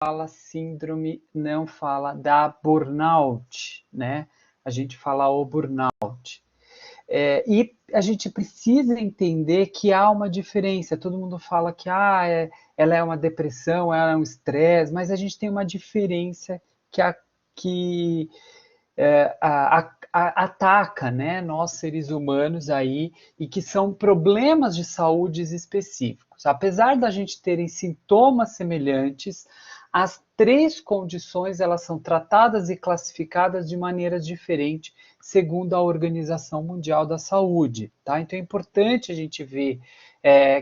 fala síndrome, não fala da burnout, né? A gente fala o burnout. E a gente precisa entender que há uma diferença. Todo mundo fala que ela é uma depressão, ela é um estresse, mas a gente tem uma diferença que ataca, né, nós seres humanos aí, e que são problemas de saúde específicos. Apesar da gente terem sintomas semelhantes, as três condições elas são tratadas e classificadas de maneiras diferentes segundo a Organização Mundial da Saúde, tá? Então é importante a gente ver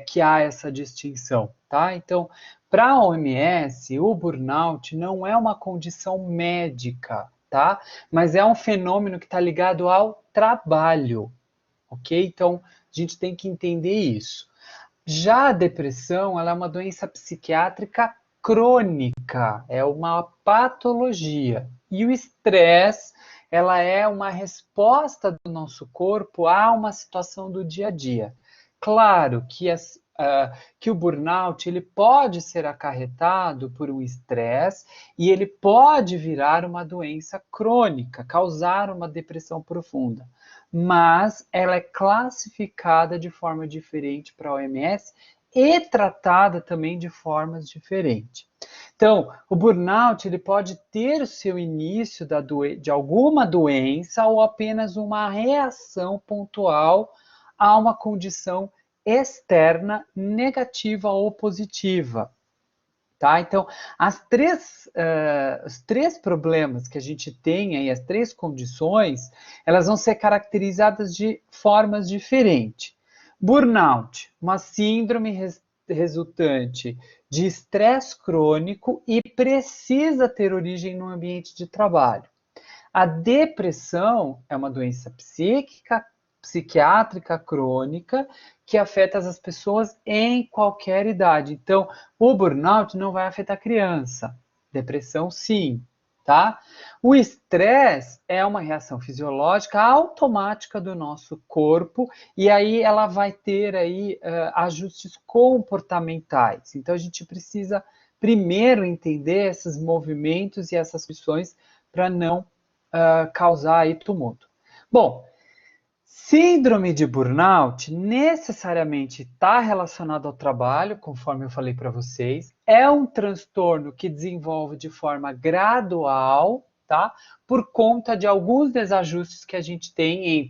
que há essa distinção, tá? Então, para a OMS, o burnout não é uma condição médica, tá? Mas é um fenômeno que está ligado ao trabalho, ok? Então, a gente tem que entender isso. Já a depressão, ela é uma doença psiquiátrica crônica, é uma patologia. E o estresse, ela é uma resposta do nosso corpo a uma situação do dia a dia. Claro que o burnout ele pode ser acarretado por um estresse e ele pode virar uma doença crônica, causar uma depressão profunda, mas ela é classificada de forma diferente para a OMS e tratada também de formas diferentes. Então, o burnout ele pode ter o seu início de alguma doença ou apenas uma reação pontual a uma condição externa negativa ou positiva. Tá? Então, os três problemas que a gente tem aí, as três condições, elas vão ser caracterizadas de formas diferentes. Burnout, uma síndrome resultante de estresse crônico e precisa ter origem no ambiente de trabalho. A depressão é uma doença psiquiátrica crônica que afeta as pessoas em qualquer idade. Então, o burnout não vai afetar criança. Depressão, sim, tá? O estresse é uma reação fisiológica automática do nosso corpo e aí ela vai ter aí ajustes comportamentais. Então, a gente precisa primeiro entender esses movimentos e essas questões para não causar aí tumulto. Bom, síndrome de burnout necessariamente está relacionado ao trabalho, conforme eu falei para vocês. É um transtorno que desenvolve de forma gradual, tá? Por conta de alguns desajustes que a gente tem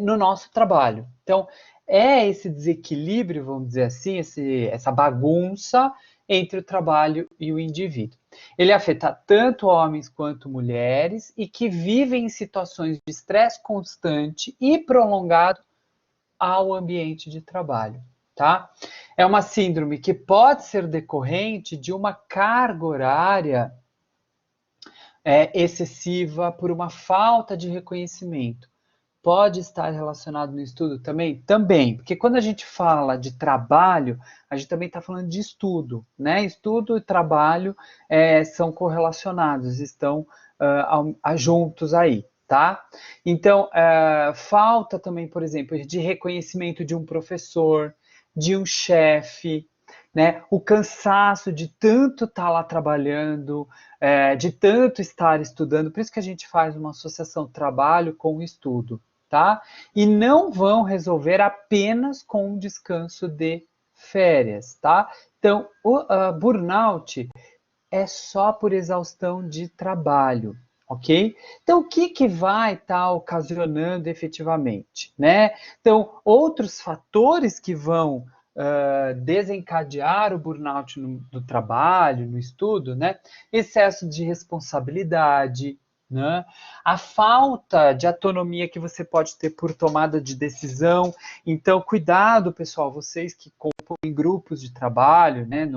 no nosso trabalho. Então, é esse desequilíbrio, vamos dizer assim, essa bagunça entre o trabalho e o indivíduo. Ele afeta tanto homens quanto mulheres e que vivem em situações de estresse constante e prolongado ao ambiente de trabalho, tá? É uma síndrome que pode ser decorrente de uma carga horária excessiva por uma falta de reconhecimento. Pode estar relacionado no estudo também? Também, porque quando a gente fala de trabalho, a gente também está falando de estudo, né? Estudo e trabalho são correlacionados, estão juntos aí, tá? Então, falta também, por exemplo, de reconhecimento de um professor, de um chefe, né? O cansaço de tanto estar lá trabalhando, de tanto estar estudando, por isso que a gente faz uma associação trabalho com estudo, tá? E não vão resolver apenas com um descanso de férias, tá? Então, o burnout é só por exaustão de trabalho, ok? Então, o que vai estar ocasionando efetivamente, né? Então, outros fatores que vão desencadear o burnout no trabalho, no estudo, né? Excesso de responsabilidade, né? A falta de autonomia que você pode ter por tomada de decisão. Então, cuidado, pessoal, vocês que compõem grupos de trabalho, né,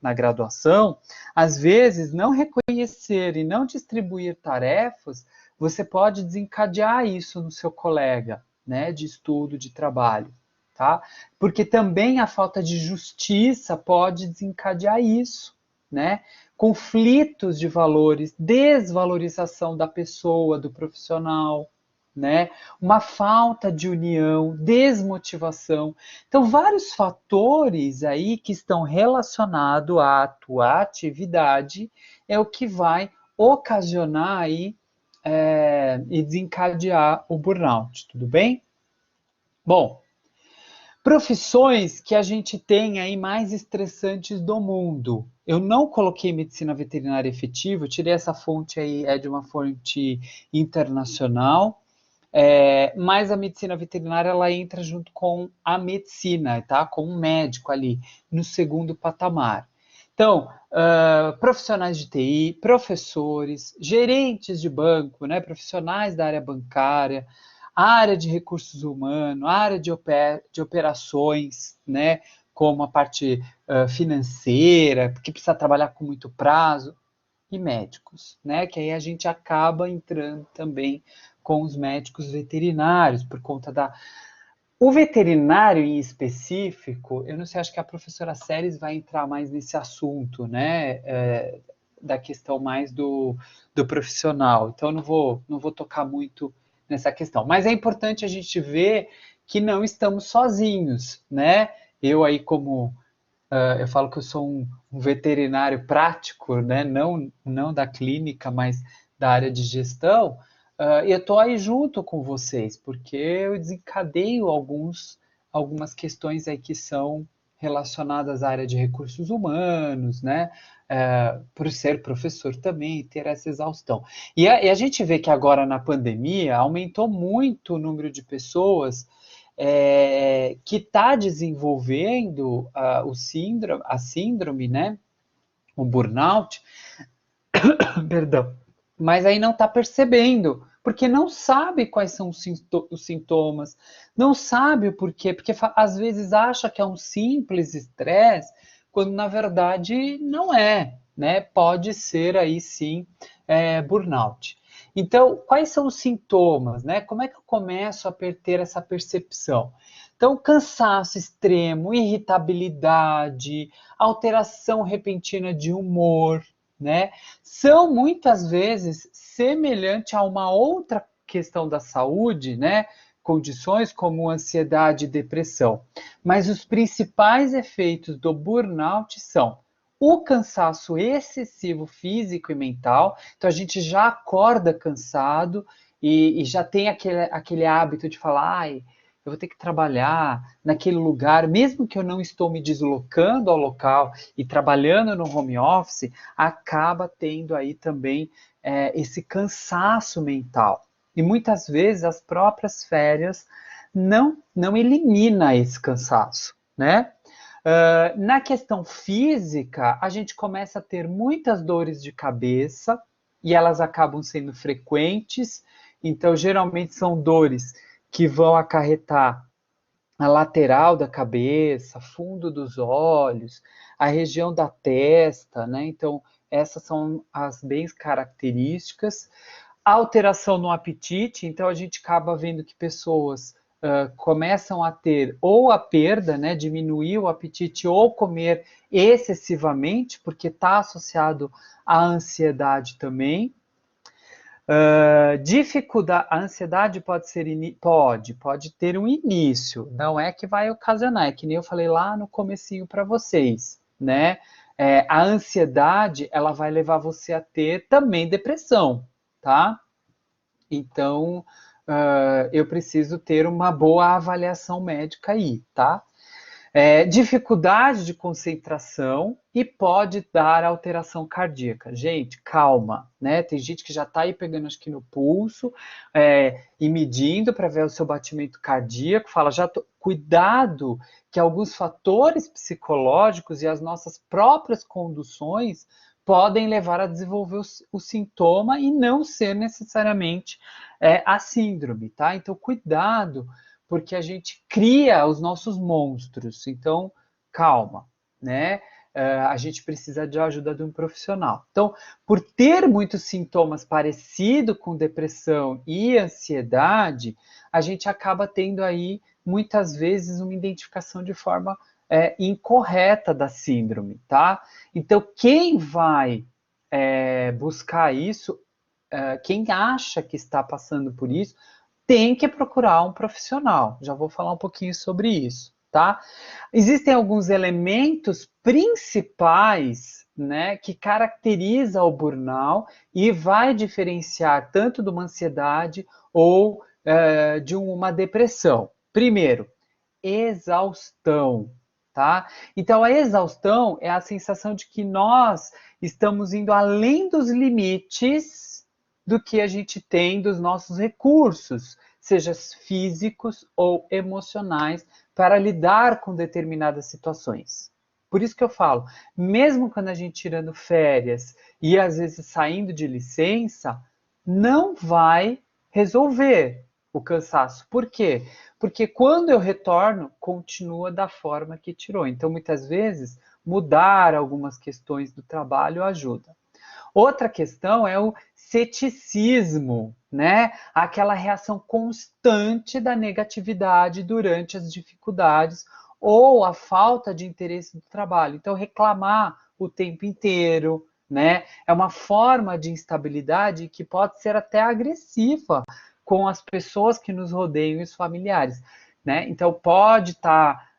na graduação, às vezes não reconhecer e não distribuir tarefas, você pode desencadear isso no seu colega, né, de estudo, de trabalho, tá? Porque também a falta de justiça pode desencadear isso, né? Conflitos de valores, desvalorização da pessoa, do profissional, né? Uma falta de união, desmotivação. Então, vários fatores aí que estão relacionados à tua atividade é o que vai ocasionar aí e desencadear o burnout, tudo bem? Bom, profissões que a gente tem aí mais estressantes do mundo. Eu não coloquei medicina veterinária efetiva, eu tirei essa fonte aí, é de uma fonte internacional, mas a medicina veterinária ela entra junto com a medicina, tá? Com um médico ali no segundo patamar. Então, profissionais de TI, professores, gerentes de banco, né? Profissionais da área bancária, área de recursos humanos, área de operações, né? Como a parte financeira, que precisa trabalhar com muito prazo, e médicos, né? Que aí a gente acaba entrando também com os médicos veterinários, por conta da. O veterinário em específico, eu não sei, acho que a professora Seles vai entrar mais nesse assunto, né? Da questão mais do profissional. Então, eu não vou tocar muito nessa questão. Mas é importante a gente ver que não estamos sozinhos, né? Eu aí, como eu falo que eu sou um veterinário prático, né? Não da clínica, mas da área de gestão. E eu estou aí junto com vocês, porque eu desencadeio algumas questões aí que são relacionadas à área de recursos humanos, né? Por ser professor também, ter essa exaustão. E a gente vê que agora na pandemia aumentou muito o número de pessoas que está desenvolvendo a síndrome, né? O burnout, perdão, mas aí não está percebendo, porque não sabe quais são os sintomas, não sabe o porquê, porque às vezes acha que é um simples estresse, quando na verdade não é, né? Pode ser aí sim burnout. Então, quais são os sintomas, né? Como é que eu começo a ter essa percepção? Então, cansaço extremo, irritabilidade, alteração repentina de humor, né? São muitas vezes semelhante a uma outra questão da saúde, né? Condições como ansiedade e depressão. Mas os principais efeitos do burnout são o cansaço excessivo físico e mental. Então a gente já acorda cansado e já tem aquele hábito de falar, ai, eu vou ter que trabalhar naquele lugar, mesmo que eu não estou me deslocando ao local e trabalhando no home office, acaba tendo aí também esse cansaço mental. E muitas vezes as próprias férias não elimina esse cansaço, né? Na questão física, a gente começa a ter muitas dores de cabeça e elas acabam sendo frequentes. Então, geralmente são dores que vão acarretar a lateral da cabeça, fundo dos olhos, a região da testa, né? Então, essas são as bem características. A alteração no apetite, então a gente acaba vendo que pessoas começam a ter ou a perda, né, diminuir o apetite ou comer excessivamente, porque está associado à ansiedade também. Dificuldade, a ansiedade pode ser pode ter um início, não é que vai ocasionar, é que nem eu falei lá no comecinho para vocês, né? A ansiedade ela vai levar você a ter também depressão, tá? Então eu preciso ter uma boa avaliação médica aí, tá? Dificuldade de concentração e pode dar alteração cardíaca. Gente, calma, né? Tem gente que já está aí pegando acho que no pulso e medindo para ver o seu batimento cardíaco. Fala, cuidado, que alguns fatores psicológicos e as nossas próprias conduções podem levar a desenvolver o sintoma e não ser necessariamente a síndrome, tá? Então, cuidado porque a gente cria os nossos monstros. Então, calma, né? A gente precisa de ajuda de um profissional. Então, por ter muitos sintomas parecidos com depressão e ansiedade, a gente acaba tendo aí, muitas vezes, uma identificação de forma incorreta da síndrome, tá? Então, quem vai buscar isso, quem acha que está passando por isso, tem que procurar um profissional. Já vou falar um pouquinho sobre isso, tá? Existem alguns elementos principais, né, que caracteriza o burnout e vai diferenciar tanto de uma ansiedade ou de uma depressão. Primeiro, exaustão, tá? Então, a exaustão é a sensação de que nós estamos indo além dos limites do que a gente tem dos nossos recursos, seja físicos ou emocionais, para lidar com determinadas situações. Por isso que eu falo, mesmo quando a gente tirando férias e às vezes saindo de licença, não vai resolver o cansaço. Por quê? Porque quando eu retorno, continua da forma que tirou. Então, muitas vezes, mudar algumas questões do trabalho ajuda. Outra questão é o ceticismo, né? Aquela reação constante da negatividade durante as dificuldades ou a falta de interesse do trabalho. Então, reclamar o tempo inteiro, né? É uma forma de instabilidade que pode ser até agressiva com as pessoas que nos rodeiam e os familiares, né? Então, pode estar...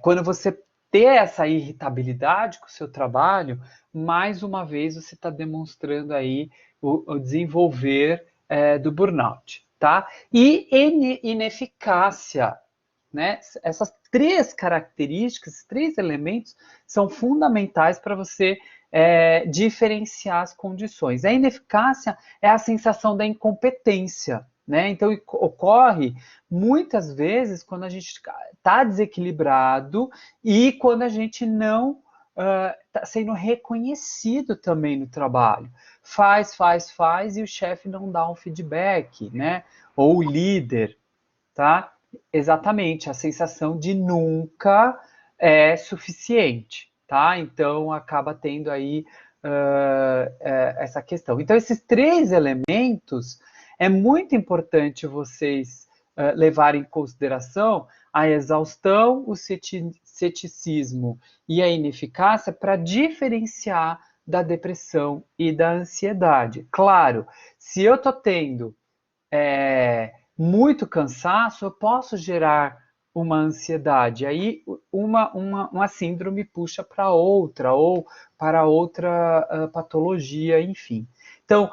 quando você ter essa irritabilidade com o seu trabalho, mais uma vez você está demonstrando aí o desenvolver do burnout, tá? E ineficácia, né? Essas três características, esses três elementos são fundamentais para você diferenciar as condições. A ineficácia é a sensação da incompetência, né? Então ocorre muitas vezes quando a gente está desequilibrado e quando a gente não está sendo reconhecido também no trabalho. Faz e o chefe não dá um feedback, né? Ou o líder, tá? Exatamente, a sensação de nunca é suficiente, tá? Então acaba tendo aí essa questão. Então, esses três elementos é muito importante vocês levarem em consideração a exaustão, o ceticismo e a ineficácia para diferenciar da depressão e da ansiedade. Claro, se eu estou tendo muito cansaço, eu posso gerar uma ansiedade. Aí uma síndrome puxa para outra, ou para outra patologia, enfim. Então,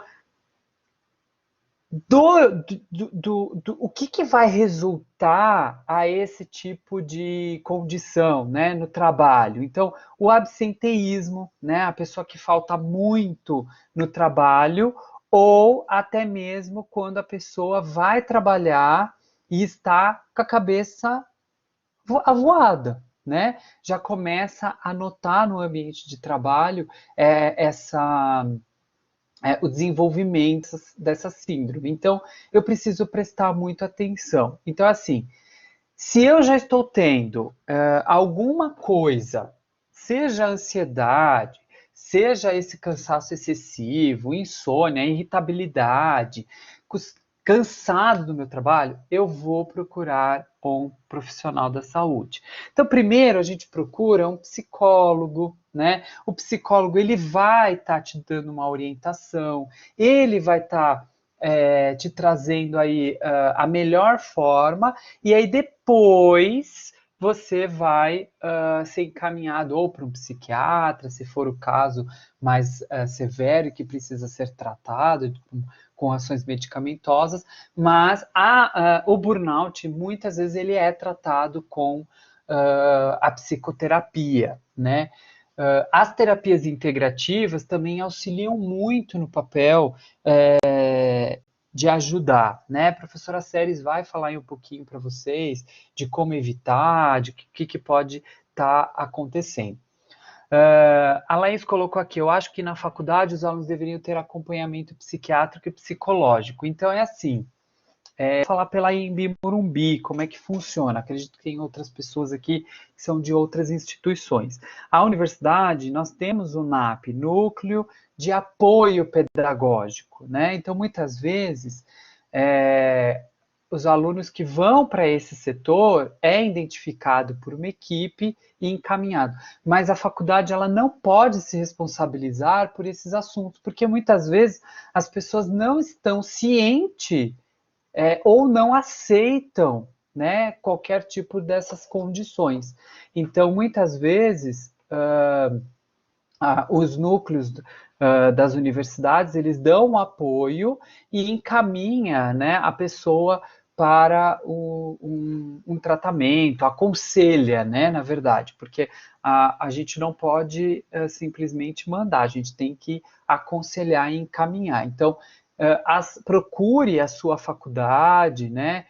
o que vai resultar a esse tipo de condição, né, no trabalho? Então, o absenteísmo, né, a pessoa que falta muito no trabalho, ou até mesmo quando a pessoa vai trabalhar e está com a cabeça avoada, né? Já começa a notar no ambiente de trabalho o desenvolvimento dessa síndrome. Então, eu preciso prestar muita atenção. Então, assim, se eu já estou tendo alguma coisa, seja ansiedade, seja esse cansaço excessivo, insônia, irritabilidade, cansado do meu trabalho, eu vou procurar um profissional da saúde. Então, primeiro a gente procura um psicólogo, né? O psicólogo ele vai estar te dando uma orientação, ele vai estar te trazendo aí a melhor forma, e aí depois você vai ser encaminhado ou para um psiquiatra, se for o caso mais severo e que precisa ser tratado com ações medicamentosas, mas o burnout muitas vezes ele é tratado com a psicoterapia, né? As terapias integrativas também auxiliam muito no papel de ajudar, né? A professora Seres vai falar aí um pouquinho para vocês de como evitar, de que pode estar acontecendo. A Laís colocou aqui, eu acho que na faculdade os alunos deveriam ter acompanhamento psiquiátrico e psicológico. Então é assim, vou falar pela Imbi Morumbi, como é que funciona. Acredito que tem outras pessoas aqui que são de outras instituições. A universidade, nós temos o NAP, Núcleo de Apoio Pedagógico, né? Então, muitas vezes, os alunos que vão para esse setor é identificado por uma equipe e encaminhado. Mas a faculdade ela não pode se responsabilizar por esses assuntos, porque muitas vezes as pessoas não estão cientes ou não aceitam, né, qualquer tipo dessas condições. Então, muitas vezes, os núcleos das universidades, eles dão um apoio e encaminha, né, a pessoa para um tratamento, aconselha, né, na verdade, porque a gente não pode simplesmente mandar, a gente tem que aconselhar e encaminhar. Então, procure a sua faculdade, né,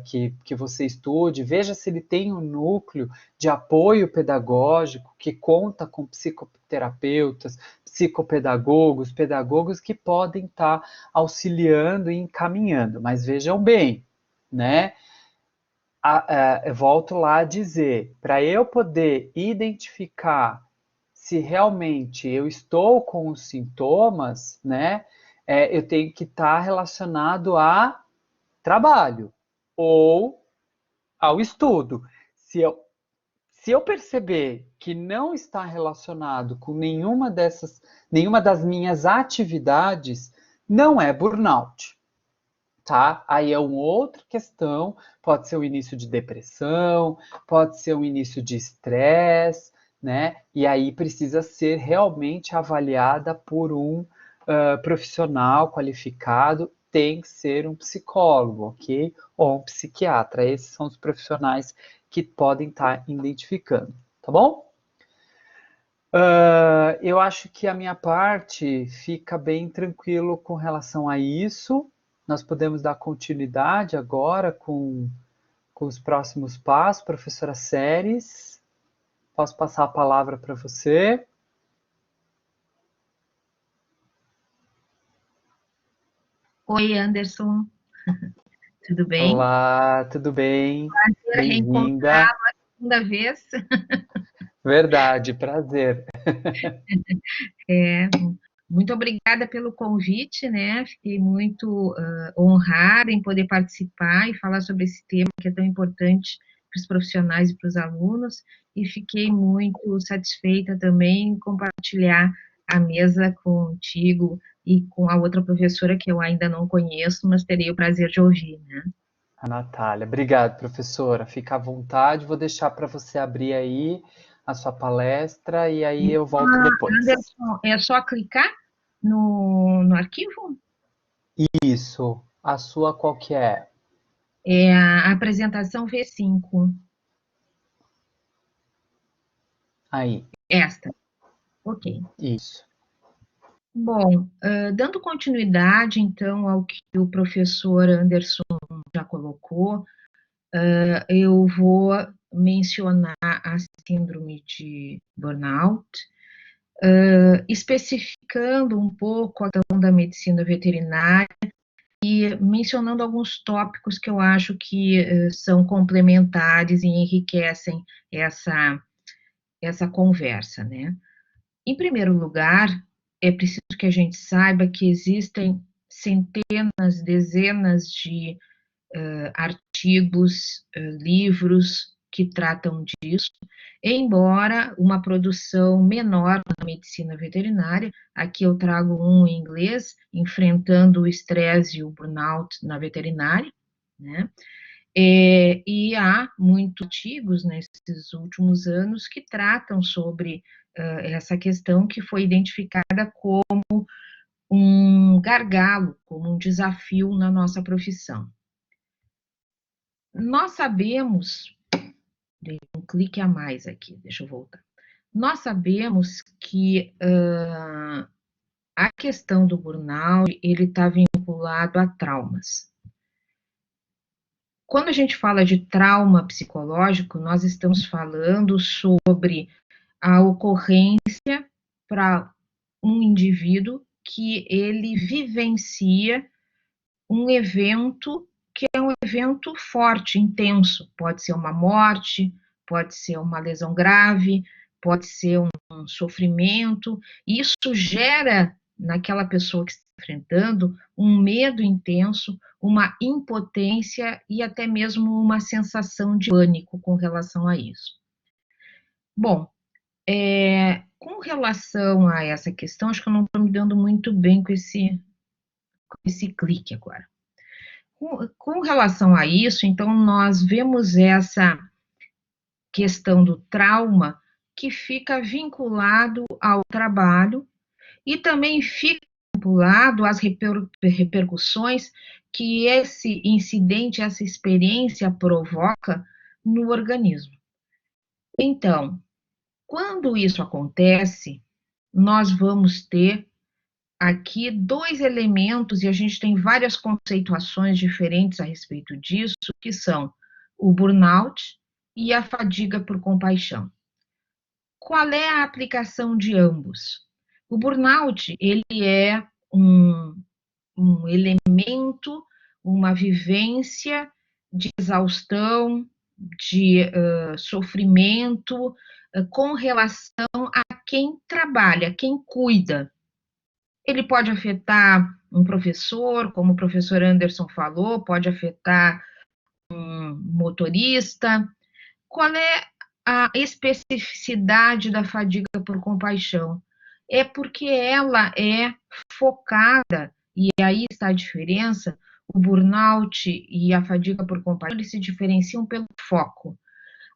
que você estude, veja se ele tem um núcleo de apoio pedagógico que conta com psicoterapeutas, psicopedagogos, pedagogos que podem estar auxiliando e encaminhando. Mas vejam bem, né? Volto lá a dizer, para eu poder identificar se realmente eu estou com os sintomas, né? Eu tenho que estar relacionado a trabalho ou ao estudo. Se eu, se eu perceber que não está relacionado com nenhuma das minhas atividades, não é burnout, tá? Aí é uma outra questão, pode ser o início de depressão, pode ser um início de estresse, né? E aí precisa ser realmente avaliada por um profissional qualificado, tem que ser um psicólogo, ok? Ou um psiquiatra. Esses são os profissionais que podem estar identificando, tá bom? Eu acho que a minha parte fica bem tranquilo com relação a isso. Nós podemos dar continuidade agora com os próximos passos, professora Séries. Posso passar a palavra para você? Oi, Anderson, tudo bem? Olá, tudo bem? Prazer Bem-vinda. reencontrá-lo a segunda vez. Verdade, prazer. É, muito obrigada pelo convite, né? Fiquei muito honrada em poder participar e falar sobre esse tema que é tão importante para os profissionais e para os alunos, e fiquei muito satisfeita também em compartilhar a mesa contigo e com a outra professora que eu ainda não conheço, mas terei o prazer de ouvir, né? A Natália. Obrigado, professora. Fica à vontade. Vou deixar para você abrir aí a sua palestra e aí eu volto depois. Anderson, é só clicar no arquivo? Isso. A sua qual que é? É a apresentação V5, Aí. esta, ok. Isso. Bom, dando continuidade, então, ao que o professor Anderson já colocou, eu vou mencionar a síndrome de burnout, especificando um pouco a questão da medicina veterinária e mencionando alguns tópicos que eu acho que são complementares e enriquecem essa conversa, né? Em primeiro lugar, é preciso que a gente saiba que existem centenas, dezenas de artigos, livros que tratam disso, embora uma produção menor na medicina veterinária, aqui eu trago um em inglês, Enfrentando o Estresse e o Burnout na Veterinária, né? E há muitos artigos nesses últimos anos que tratam sobre essa questão que foi identificada como um gargalo, como um desafio na nossa profissão. Nós sabemos, dei um clique a mais aqui, deixa eu voltar. Nós sabemos que a questão do burnout, ele está vinculado a traumas. Quando a gente fala de trauma psicológico, nós estamos falando sobre a ocorrência para um indivíduo que ele vivencia um evento que é um evento forte, intenso. Pode ser uma morte, pode ser uma lesão grave, pode ser um sofrimento. E isso gera naquela pessoa que está enfrentando um medo intenso, uma impotência e até mesmo uma sensação de pânico com relação a isso. Bom, com relação a essa questão, acho que eu não estou me dando muito bem com esse clique agora. Com relação a isso, então, nós vemos essa questão do trauma que fica vinculado ao trabalho e também fica vinculado às repercussões que esse incidente, essa experiência provoca no organismo. Então, quando isso acontece, nós vamos ter aqui dois elementos, e a gente tem várias conceituações diferentes a respeito disso, que são o burnout e a fadiga por compaixão. Qual é a aplicação de ambos? O burnout, ele é um elemento, uma vivência de exaustão, de sofrimento, com relação a quem trabalha, quem cuida. Ele pode afetar um professor, como o professor Anderson falou, pode afetar um motorista. Qual é a especificidade da fadiga por compaixão? É porque ela é focada, e aí está a diferença, o burnout e a fadiga por compaixão, eles se diferenciam pelo foco.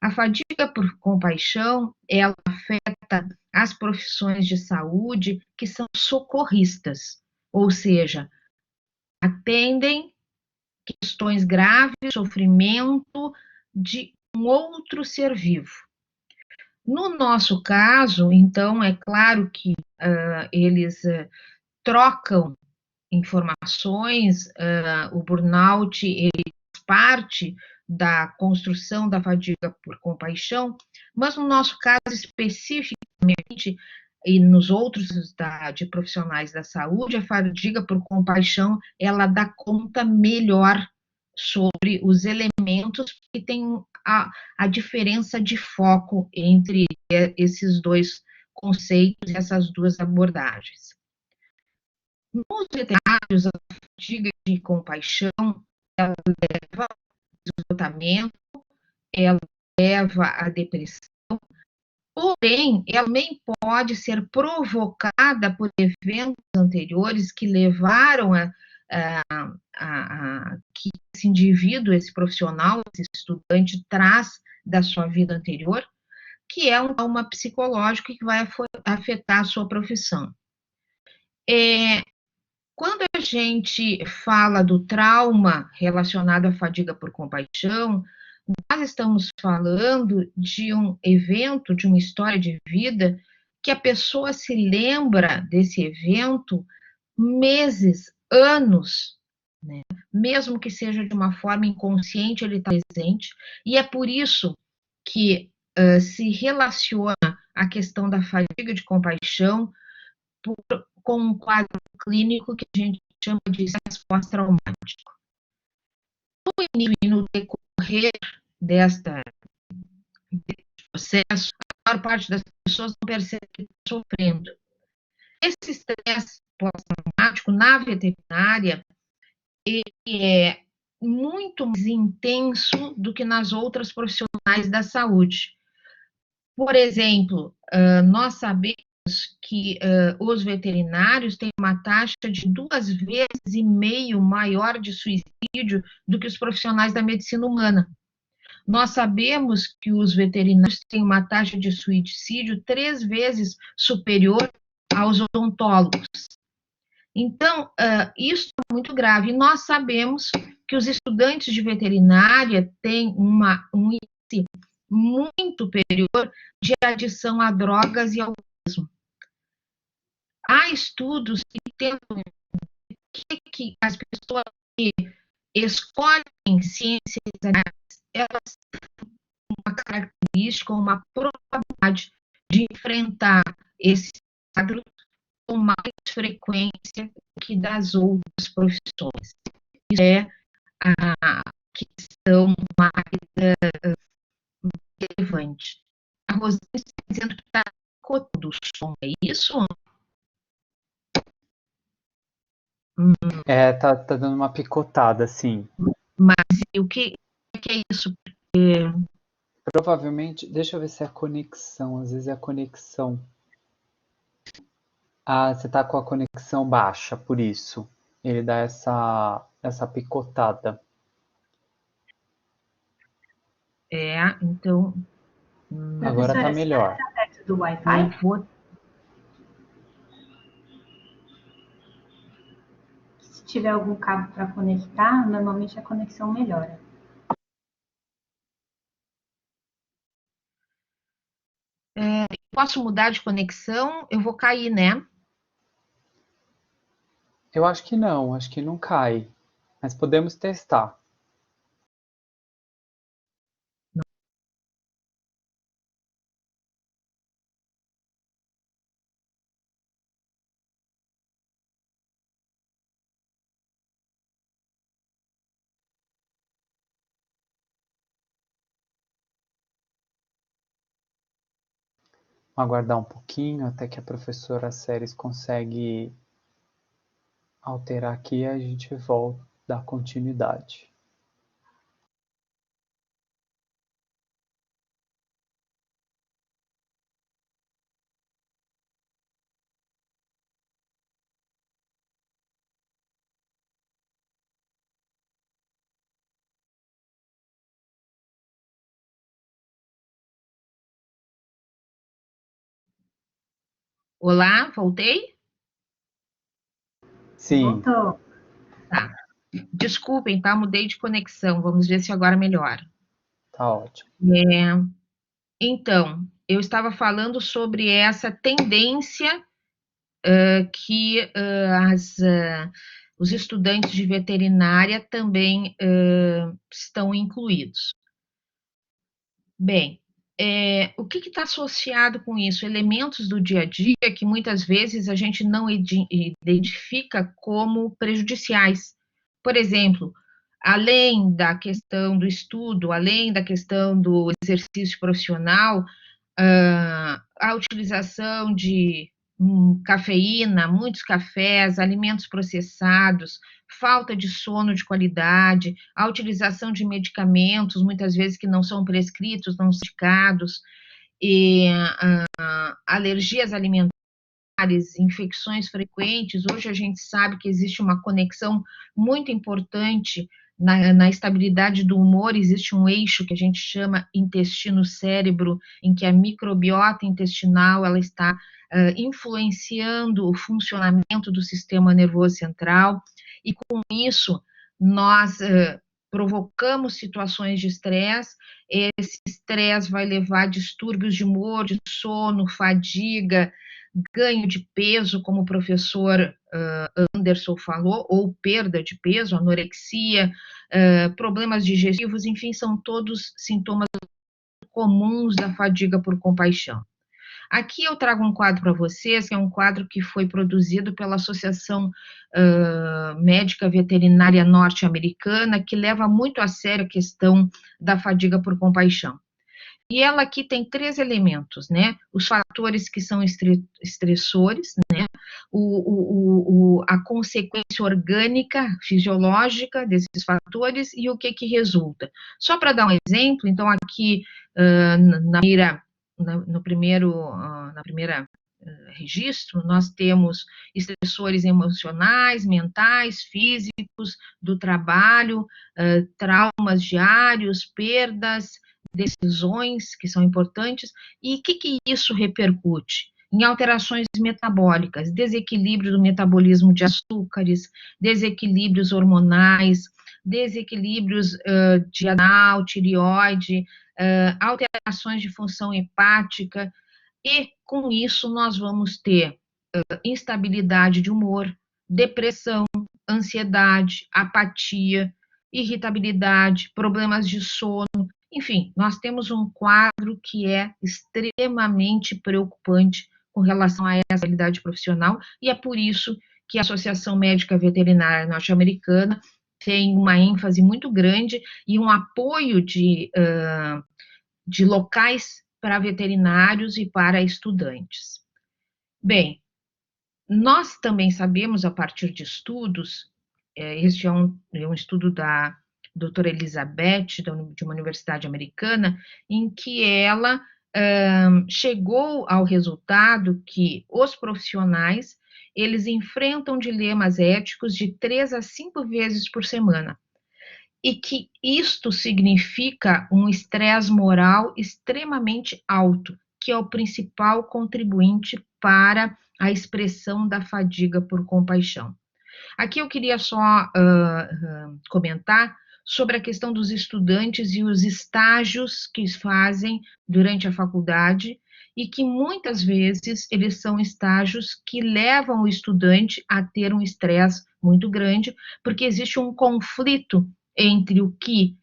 A fadiga por compaixão, ela afeta as profissões de saúde que são socorristas, ou seja, atendem questões graves, sofrimento de um outro ser vivo. No nosso caso, então, é claro que eles trocam informações, o burnout ele faz parte da construção da fadiga por compaixão, mas no nosso caso especificamente, e nos outros de profissionais da saúde, a fadiga por compaixão, ela dá conta melhor sobre os elementos que tem a diferença de foco entre esses dois conceitos, essas duas abordagens. Nos veterinários, a fadiga de compaixão, ela leva ao esgotamento, ela leva à depressão, porém, ela também pode ser provocada por eventos anteriores que levaram que esse indivíduo, esse profissional, esse estudante traz da sua vida anterior, que é um trauma psicológico que vai afetar a sua profissão. Quando a gente fala do trauma relacionado à fadiga por compaixão, nós estamos falando de um evento, de uma história de vida, que a pessoa se lembra desse evento meses, anos, né? Mesmo que seja de uma forma inconsciente, ele está presente, e é por isso que se relaciona a questão da fadiga de compaixão com um quadro clínico que a gente chama de estresse pós-traumático. No início e no decorrer desse processo, a maior parte das pessoas não percebe que está sofrendo. Esse estresse pós-traumático, na veterinária, ele é muito mais intenso do que nas outras profissionais da saúde. Por exemplo, nós sabemos que os veterinários têm uma taxa de 2,5 vezes maior de suicídio do que os profissionais da medicina humana. Nós sabemos que os veterinários têm uma taxa de suicídio 3 vezes superior aos odontólogos. Então, isso é muito grave. E nós sabemos que os estudantes de veterinária têm um índice muito superior de adição a drogas e ao alcoolismo. Há estudos que tentam que as pessoas que escolhem ciências exatas, elas têm uma característica, uma probabilidade de enfrentar esse quadro com mais frequência que das outras profissões. Isso é a questão mais relevante. A Rosane está dizendo que está cotando o som, é isso? Tá dando uma picotada, assim. Mas e o que é isso? Provavelmente, deixa eu ver se é a conexão. Às vezes é a conexão. Ah, você tá com a conexão baixa, por isso. Ele dá essa picotada. Então, Agora tá Professora, a senhora melhor. está perto do eu Wi-Fi? vou. Se tiver algum cabo para conectar, normalmente a conexão melhora. Posso mudar de conexão? Eu vou cair, né? Eu acho que não cai. Mas podemos testar. Aguardar um pouquinho até que a professora Séries consegue alterar aqui e a gente volta, dar continuidade. Olá, voltei? Sim, Voltou. Tá. Desculpem, tá? Mudei de conexão. Vamos ver se agora melhora. tá ótimo. Então, eu estava falando sobre essa tendência que os estudantes de veterinária também estão incluídos. Bem, o que está associado com isso? Elementos do dia a dia que muitas vezes a gente não identifica como prejudiciais. Por exemplo, além da questão do estudo, além da questão do exercício profissional, a utilização de cafeína, muitos cafés, alimentos processados, falta de sono de qualidade, a utilização de medicamentos, muitas vezes que não são prescritos, não são indicados, e alergias alimentares, infecções frequentes. Hoje a gente sabe que existe uma conexão muito importante na estabilidade do humor, existe um eixo que a gente chama intestino-cérebro, em que a microbiota intestinal ela está influenciando o funcionamento do sistema nervoso central, e com isso nós provocamos situações de estresse, esse estresse vai levar a distúrbios de humor, de sono, fadiga, ganho de peso, como o professor Anderson falou, ou perda de peso, anorexia, problemas digestivos, enfim, são todos sintomas comuns da fadiga por compaixão. Aqui eu trago um quadro para vocês, que é um quadro que foi produzido pela Associação Médica Veterinária Norte-Americana, que leva muito a sério a questão da fadiga por compaixão. E ela aqui tem 3 elementos, né? Os fatores que são estressores, né? A consequência orgânica, fisiológica desses fatores e o que resulta. Só para dar um exemplo, então aqui no primeiro registro, nós temos estressores emocionais, mentais, físicos, do trabalho, traumas diários, perdas, decisões que são importantes, e o que isso repercute? Em alterações metabólicas, desequilíbrio do metabolismo de açúcares, desequilíbrios hormonais, desequilíbrios de adrenal, tireoide, alterações de função hepática, e com isso nós vamos ter instabilidade de humor, depressão, ansiedade, apatia, irritabilidade, problemas de sono. Enfim, nós temos um quadro que é extremamente preocupante com relação a essa realidade profissional, e é por isso que a Associação Médica Veterinária Norte-Americana tem uma ênfase muito grande e um apoio de locais para veterinários e para estudantes. Bem, Nós também sabemos, a partir de estudos, este é um estudo da doutora Elizabeth, de uma universidade americana, em que ela chegou ao resultado que os profissionais, eles enfrentam dilemas éticos de 3 a 5 vezes por semana, e que isto significa um estresse moral extremamente alto, que é o principal contribuinte para a expressão da fadiga por compaixão. Aqui eu queria só comentar sobre a questão dos estudantes e os estágios que fazem durante a faculdade, e que muitas vezes eles são estágios que levam o estudante a ter um estresse muito grande, porque existe um conflito entre o que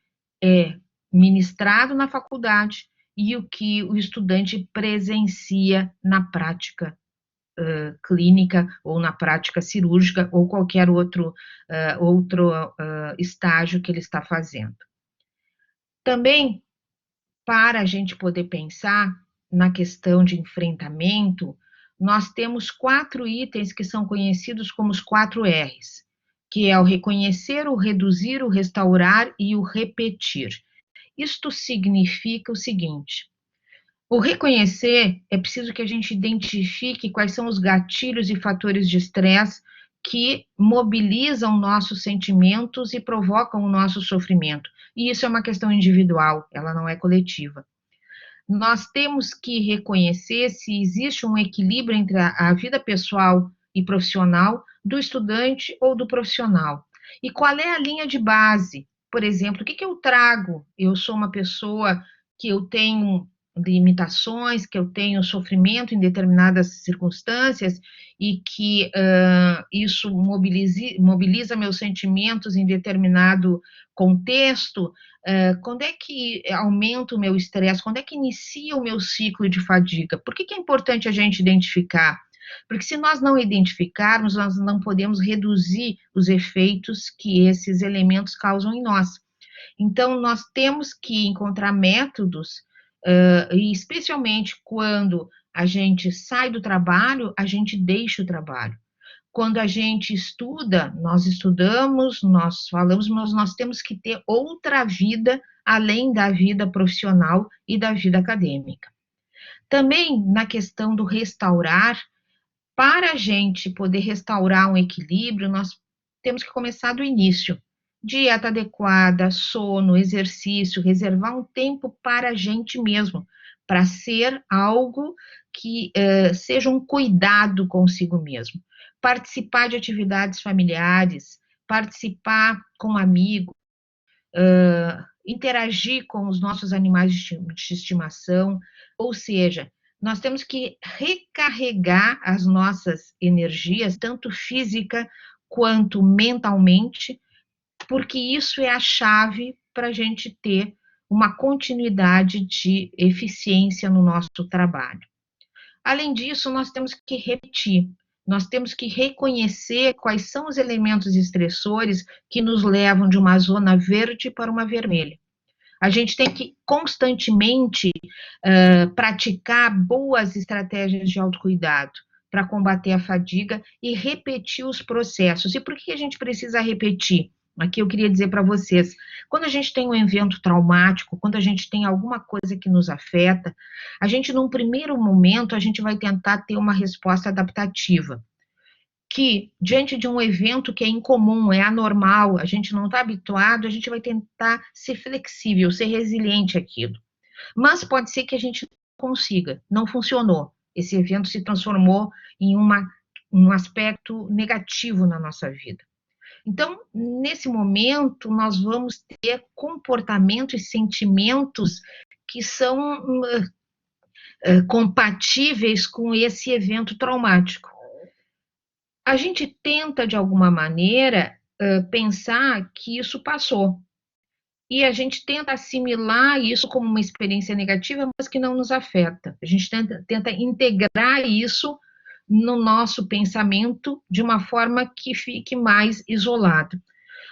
é ministrado na faculdade e o que o estudante presencia na prática clínica ou na prática cirúrgica ou qualquer outro estágio que ele está fazendo. Também, para a gente poder pensar na questão de enfrentamento, nós temos 4 itens que são conhecidos como os 4 R's, que é o reconhecer, o reduzir, o restaurar e o repetir. Isto significa o seguinte: o reconhecer, é preciso que a gente identifique quais são os gatilhos e fatores de estresse que mobilizam nossos sentimentos e provocam o nosso sofrimento. E isso é uma questão individual, ela não é coletiva. Nós temos que reconhecer se existe um equilíbrio entre a vida pessoal e profissional do estudante ou do profissional. E qual é a linha de base? Por exemplo, o que eu trago? Eu sou uma pessoa que eu tenho limitações, que eu tenho sofrimento em determinadas circunstâncias e que isso mobiliza meus sentimentos em determinado contexto. Quando é que aumenta o meu estresse? Quando é que inicia o meu ciclo de fadiga? Por que é importante a gente identificar? Porque se nós não identificarmos, nós não podemos reduzir os efeitos que esses elementos causam em nós. Então, nós temos que encontrar métodos, e especialmente quando a gente sai do trabalho, a gente deixa o trabalho. Quando a gente estuda, nós estudamos, nós falamos, mas nós temos que ter outra vida além da vida profissional e da vida acadêmica. Também na questão do restaurar, para a gente poder restaurar um equilíbrio, nós temos que começar do início. Dieta adequada, sono, exercício, reservar um tempo para a gente mesmo, para ser algo que seja um cuidado consigo mesmo. Participar de atividades familiares, participar com amigos, interagir com os nossos animais de estimação, ou seja, nós temos que recarregar as nossas energias, tanto física quanto mentalmente, porque isso é a chave para a gente ter uma continuidade de eficiência no nosso trabalho. Além disso, nós temos que repetir, nós temos que reconhecer quais são os elementos estressores que nos levam de uma zona verde para uma vermelha. A gente tem que constantemente praticar boas estratégias de autocuidado para combater a fadiga e repetir os processos. E por que a gente precisa repetir? Aqui eu queria dizer para vocês, quando a gente tem um evento traumático, quando a gente tem alguma coisa que nos afeta, a gente, num primeiro momento, a gente vai tentar ter uma resposta adaptativa, que, diante de um evento que é incomum, é anormal, a gente não está habituado, a gente vai tentar ser flexível, ser resiliente àquilo. Mas pode ser que a gente consiga, não funcionou, esse evento se transformou em um aspecto negativo na nossa vida. Então, nesse momento, nós vamos ter comportamentos e sentimentos que são compatíveis com esse evento traumático. A gente tenta, de alguma maneira, pensar que isso passou. E a gente tenta assimilar isso como uma experiência negativa, mas que não nos afeta. A gente tenta integrar isso no nosso pensamento de uma forma que fique mais isolado.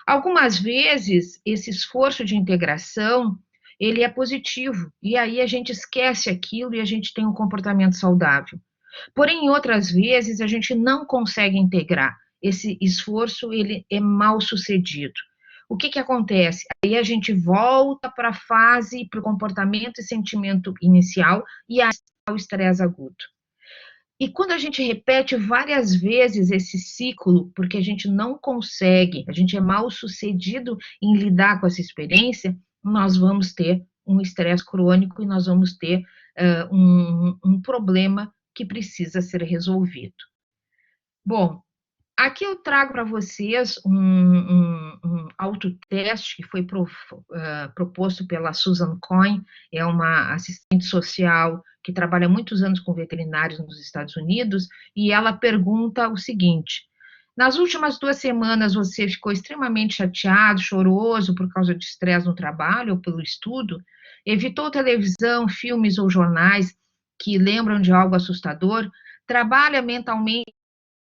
Algumas vezes, esse esforço de integração, ele é positivo, e aí a gente esquece aquilo e a gente tem um comportamento saudável. Porém, em outras vezes, a gente não consegue integrar. Esse esforço, ele é mal sucedido. O que acontece? Aí a gente volta para a fase, para o comportamento e sentimento inicial e aí o estresse agudo. E quando a gente repete várias vezes esse ciclo, porque a gente não consegue, a gente é mal sucedido em lidar com essa experiência, nós vamos ter um estresse crônico e nós vamos ter um problema que precisa ser resolvido. Bom, aqui eu trago para vocês um autoteste que foi proposto pela Susan Coyne, é uma assistente social que trabalha muitos anos com veterinários nos Estados Unidos, e ela pergunta o seguinte: nas últimas 2 semanas você ficou extremamente chateado, choroso por causa de estresse no trabalho ou pelo estudo? Evitou televisão, filmes ou jornais que lembram de algo assustador? Trabalha mentalmente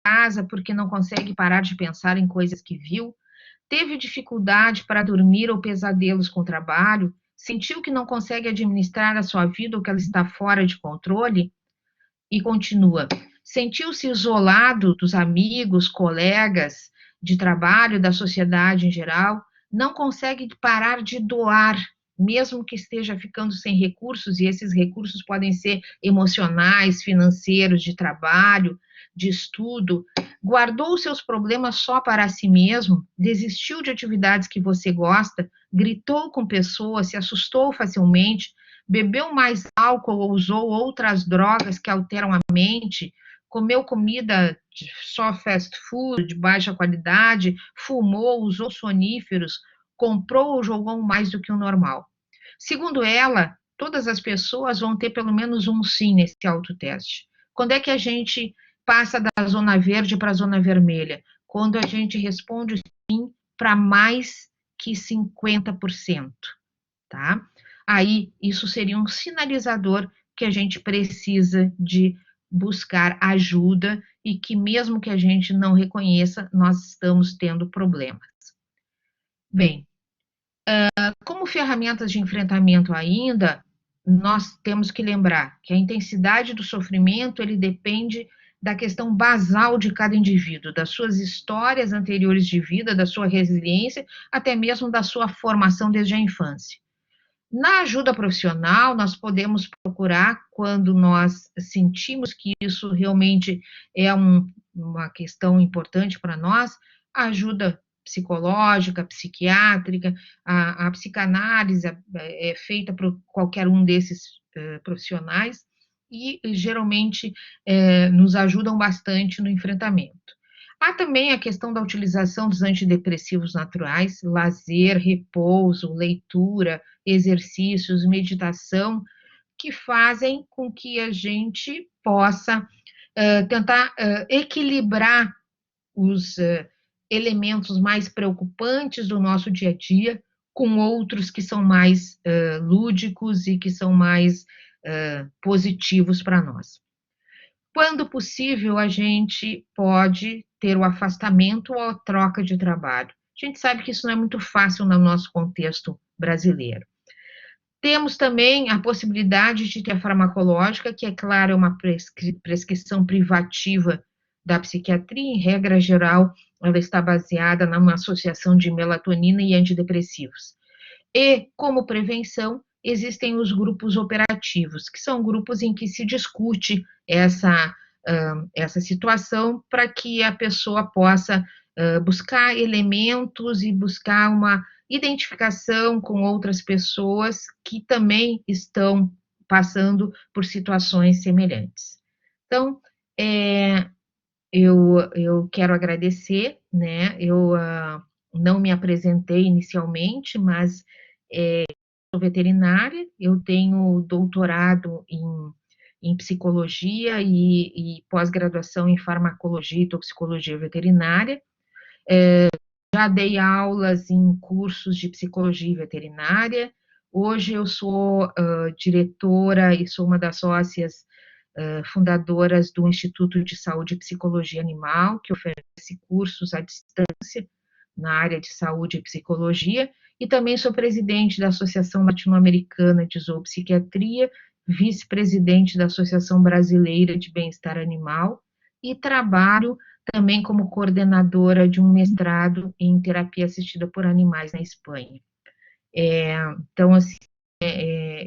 casa porque não consegue parar de pensar em coisas que viu? Teve dificuldade para dormir ou pesadelos com o trabalho? Sentiu que não consegue administrar a sua vida ou que ela está fora de controle? E continua. Sentiu-se isolado dos amigos, colegas de trabalho, da sociedade em geral? Não consegue parar de doar, mesmo que esteja ficando sem recursos, e esses recursos podem ser emocionais, financeiros, de trabalho, de estudo. Guardou os seus problemas só para si mesmo? Desistiu de atividades que você gosta? Gritou com pessoas? Se assustou facilmente? Bebeu mais álcool ou usou outras drogas que alteram a mente, comeu comida só fast food, de baixa qualidade, fumou, usou soníferos, comprou ou jogou mais do que o normal. Segundo ela, todas as pessoas vão ter pelo menos um sim nesse autoteste. Quando é que a gente passa da zona verde para a zona vermelha? Quando a gente responde sim para mais que 50%, tá? Aí, isso seria um sinalizador que a gente precisa de buscar ajuda e que mesmo que a gente não reconheça, nós estamos tendo problemas. Bem, como ferramentas de enfrentamento ainda, nós temos que lembrar que a intensidade do sofrimento, ele depende da questão basal de cada indivíduo, das suas histórias anteriores de vida, da sua resiliência, até mesmo da sua formação desde a infância. Na ajuda profissional, nós podemos procurar quando nós sentimos que isso realmente é uma questão importante para nós, a ajuda psicológica, psiquiátrica, a psicanálise é feita por qualquer um desses profissionais e geralmente nos ajudam bastante no enfrentamento. Há também a questão da utilização dos antidepressivos naturais, lazer, repouso, leitura, exercícios, meditação, que fazem com que a gente possa tentar equilibrar os elementos mais preocupantes do nosso dia a dia com outros que são mais lúdicos e que são mais positivos para nós. Quando possível, a gente pode ter o afastamento ou a troca de trabalho. A gente sabe que isso não é muito fácil no nosso contexto brasileiro. Temos também a possibilidade de ter a farmacológica, que, é claro, é uma prescrição privativa da psiquiatria, em regra geral, ela está baseada numa associação de melatonina e antidepressivos. E, como prevenção, existem os grupos operativos, que são grupos em que se discute essa situação para que a pessoa possa buscar elementos e buscar uma identificação com outras pessoas que também estão passando por situações semelhantes. Então, eu quero agradecer, né? Eu não me apresentei inicialmente, mas sou veterinária, eu tenho doutorado em psicologia e pós-graduação em farmacologia e toxicologia veterinária. Já dei aulas em cursos de psicologia veterinária. Hoje eu sou diretora e sou uma das sócias fundadoras do Instituto de Saúde e Psicologia Animal, que oferece cursos à distância na área de saúde e psicologia, e também sou presidente da Associação Latino-Americana de Zoopsiquiatria, vice-presidente da Associação Brasileira de Bem-Estar Animal e trabalho também como coordenadora de um mestrado em terapia assistida por animais na Espanha. Então, assim,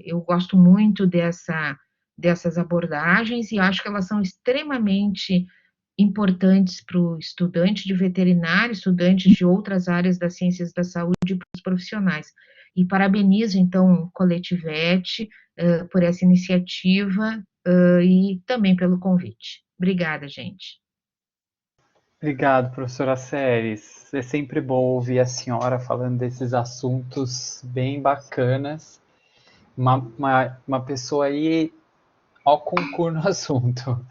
eu gosto muito dessas abordagens e acho que elas são extremamente importantes para o estudante de veterinário, estudantes de outras áreas das ciências da saúde e para os profissionais. E parabenizo, então, o Coletivete por essa iniciativa e também pelo convite. Obrigada, gente. Obrigado, professora Seres. É sempre bom ouvir a senhora falando desses assuntos bem bacanas. Uma pessoa aí ao concurso no assunto.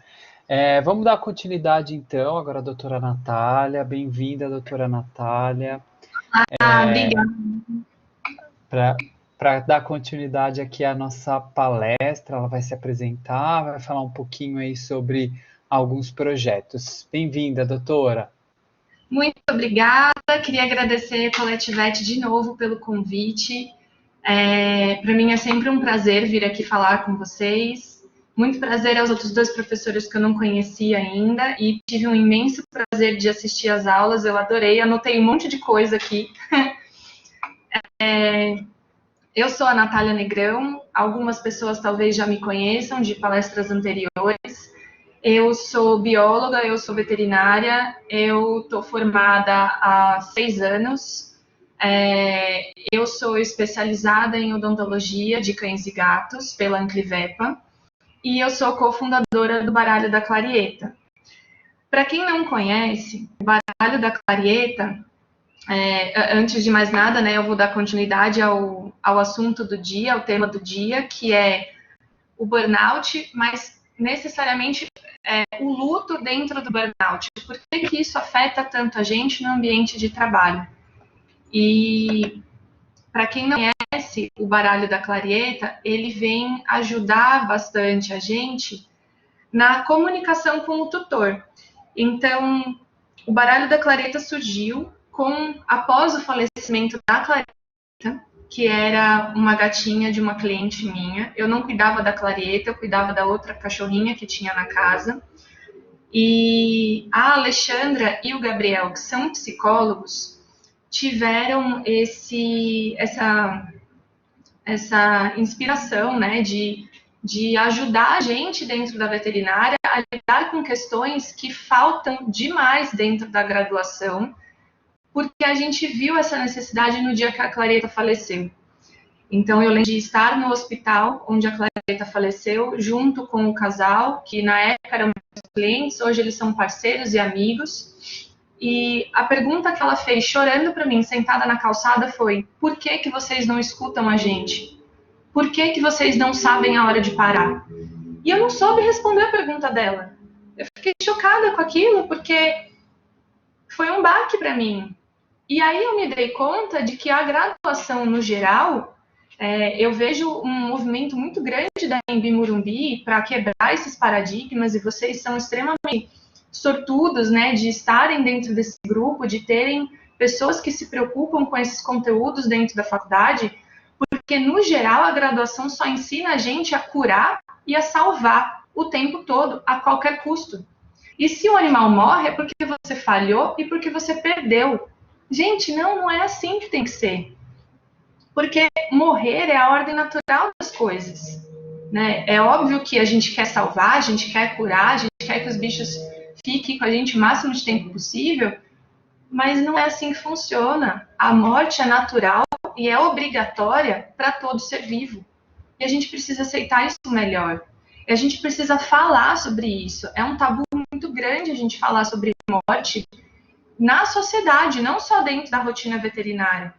Vamos dar continuidade então, agora a doutora Natália. Bem-vinda, doutora Natália. Obrigada. Para dar continuidade aqui à nossa palestra, ela vai se apresentar, vai falar um pouquinho aí sobre alguns projetos. Bem-vinda, doutora. Muito obrigada, queria agradecer a Coletivete de novo pelo convite. Para mim é sempre um prazer vir aqui falar com vocês. Muito prazer aos outros dois professores que eu não conhecia ainda e tive um imenso prazer de assistir às aulas, eu adorei, anotei um monte de coisa aqui. Eu sou a Natália Negrão, algumas pessoas talvez já me conheçam de palestras anteriores. Eu sou bióloga, eu sou veterinária, eu estou formada há 6 anos. Eu sou especializada em odontologia de cães e gatos pela Anclivepa e eu sou cofundadora do Baralho da Clarieta. Para quem não conhece, o Baralho da Clarieta, antes de mais nada, né, eu vou dar continuidade ao assunto do dia, ao tema do dia, que é o burnout, mas necessariamente o luto dentro do burnout. Por que isso afeta tanto a gente no ambiente de trabalho? E para quem não conhece o Baralho da Clarieta, ele vem ajudar bastante a gente na comunicação com o tutor. Então, o Baralho da Clarieta surgiu após o falecimento da Clarieta, que era uma gatinha de uma cliente minha. Eu não cuidava da Clarieta, eu cuidava da outra cachorrinha que tinha na casa. E a Alexandra e o Gabriel, que são psicólogos, tiveram essa inspiração, né, de ajudar a gente dentro da veterinária a lidar com questões que faltam demais dentro da graduação, porque a gente viu essa necessidade no dia que a Clarieta faleceu. Então, eu lembro de estar no hospital onde a Clarieta faleceu, junto com o casal, que na época eram meus clientes, hoje eles são parceiros e amigos. E a pergunta que ela fez, chorando para mim, sentada na calçada, foi: por que vocês não escutam a gente? Por que vocês não sabem a hora de parar? E eu não soube responder a pergunta dela. Eu fiquei chocada com aquilo, porque foi um baque para mim. E aí eu me dei conta de que a graduação, no geral, eu vejo um movimento muito grande da Embi Morumbi para quebrar esses paradigmas, e vocês são extremamente sortudos, né, de estarem dentro desse grupo, de terem pessoas que se preocupam com esses conteúdos dentro da faculdade, porque, no geral, a graduação só ensina a gente a curar e a salvar o tempo todo, a qualquer custo. E se o animal morre, é porque você falhou e porque você perdeu. Gente, não é assim que tem que ser. Porque morrer é a ordem natural das coisas, né? É óbvio que a gente quer salvar, a gente quer curar, a gente quer que os bichos fiquem com a gente o máximo de tempo possível, mas não é assim que funciona. A morte é natural e é obrigatória para todo ser vivo. E a gente precisa aceitar isso melhor. E a gente precisa falar sobre isso. É um tabu muito grande a gente falar sobre morte na sociedade, não só dentro da rotina veterinária.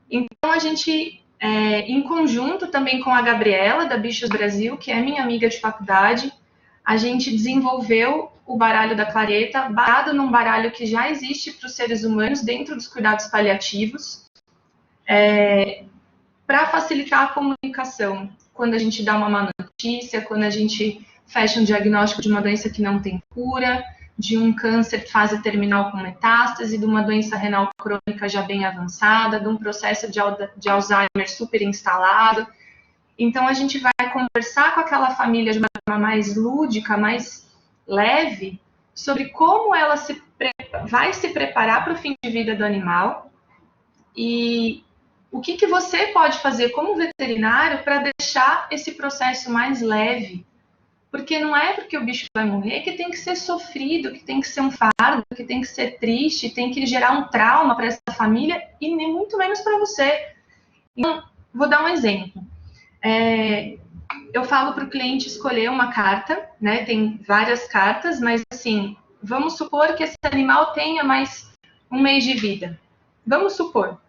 Então, a gente, em conjunto também com a Gabriela, da Bichos Brasil, que é minha amiga de faculdade, a gente desenvolveu o Baralho da Clarieta, baseado num baralho que já existe para os seres humanos dentro dos cuidados paliativos, para facilitar a comunicação. Quando a gente dá uma má notícia, quando a gente fecha um diagnóstico de uma doença que não tem cura, de um câncer fase terminal com metástase, de uma doença renal crônica já bem avançada, de um processo de Alzheimer super instalado. Então, a gente vai conversar com aquela família de uma forma mais lúdica, mais leve, sobre como ela vai se preparar para o fim de vida do animal e o que você pode fazer como veterinário para deixar esse processo mais leve. Porque não é porque o bicho vai morrer que tem que ser sofrido, que tem que ser um fardo, que tem que ser triste, tem que gerar um trauma para essa família e nem muito menos para você. Então, vou dar um exemplo. Eu falo para o cliente escolher uma carta, né? Tem várias cartas, mas assim, vamos supor que esse animal tenha mais um mês de vida. Vamos supor.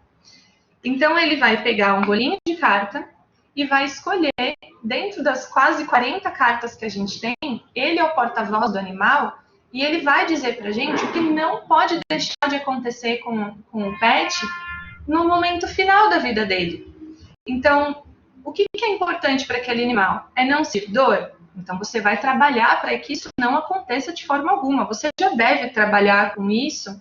Então, ele vai pegar um bolinho de carta e vai escolher, dentro das quase 40 cartas que a gente tem, ele é o porta-voz do animal e ele vai dizer para a gente o que não pode deixar de acontecer com o pet no momento final da vida dele. Então, o que é importante para aquele animal? É não sentir dor? Então, você vai trabalhar para que isso não aconteça de forma alguma. Você já deve trabalhar com isso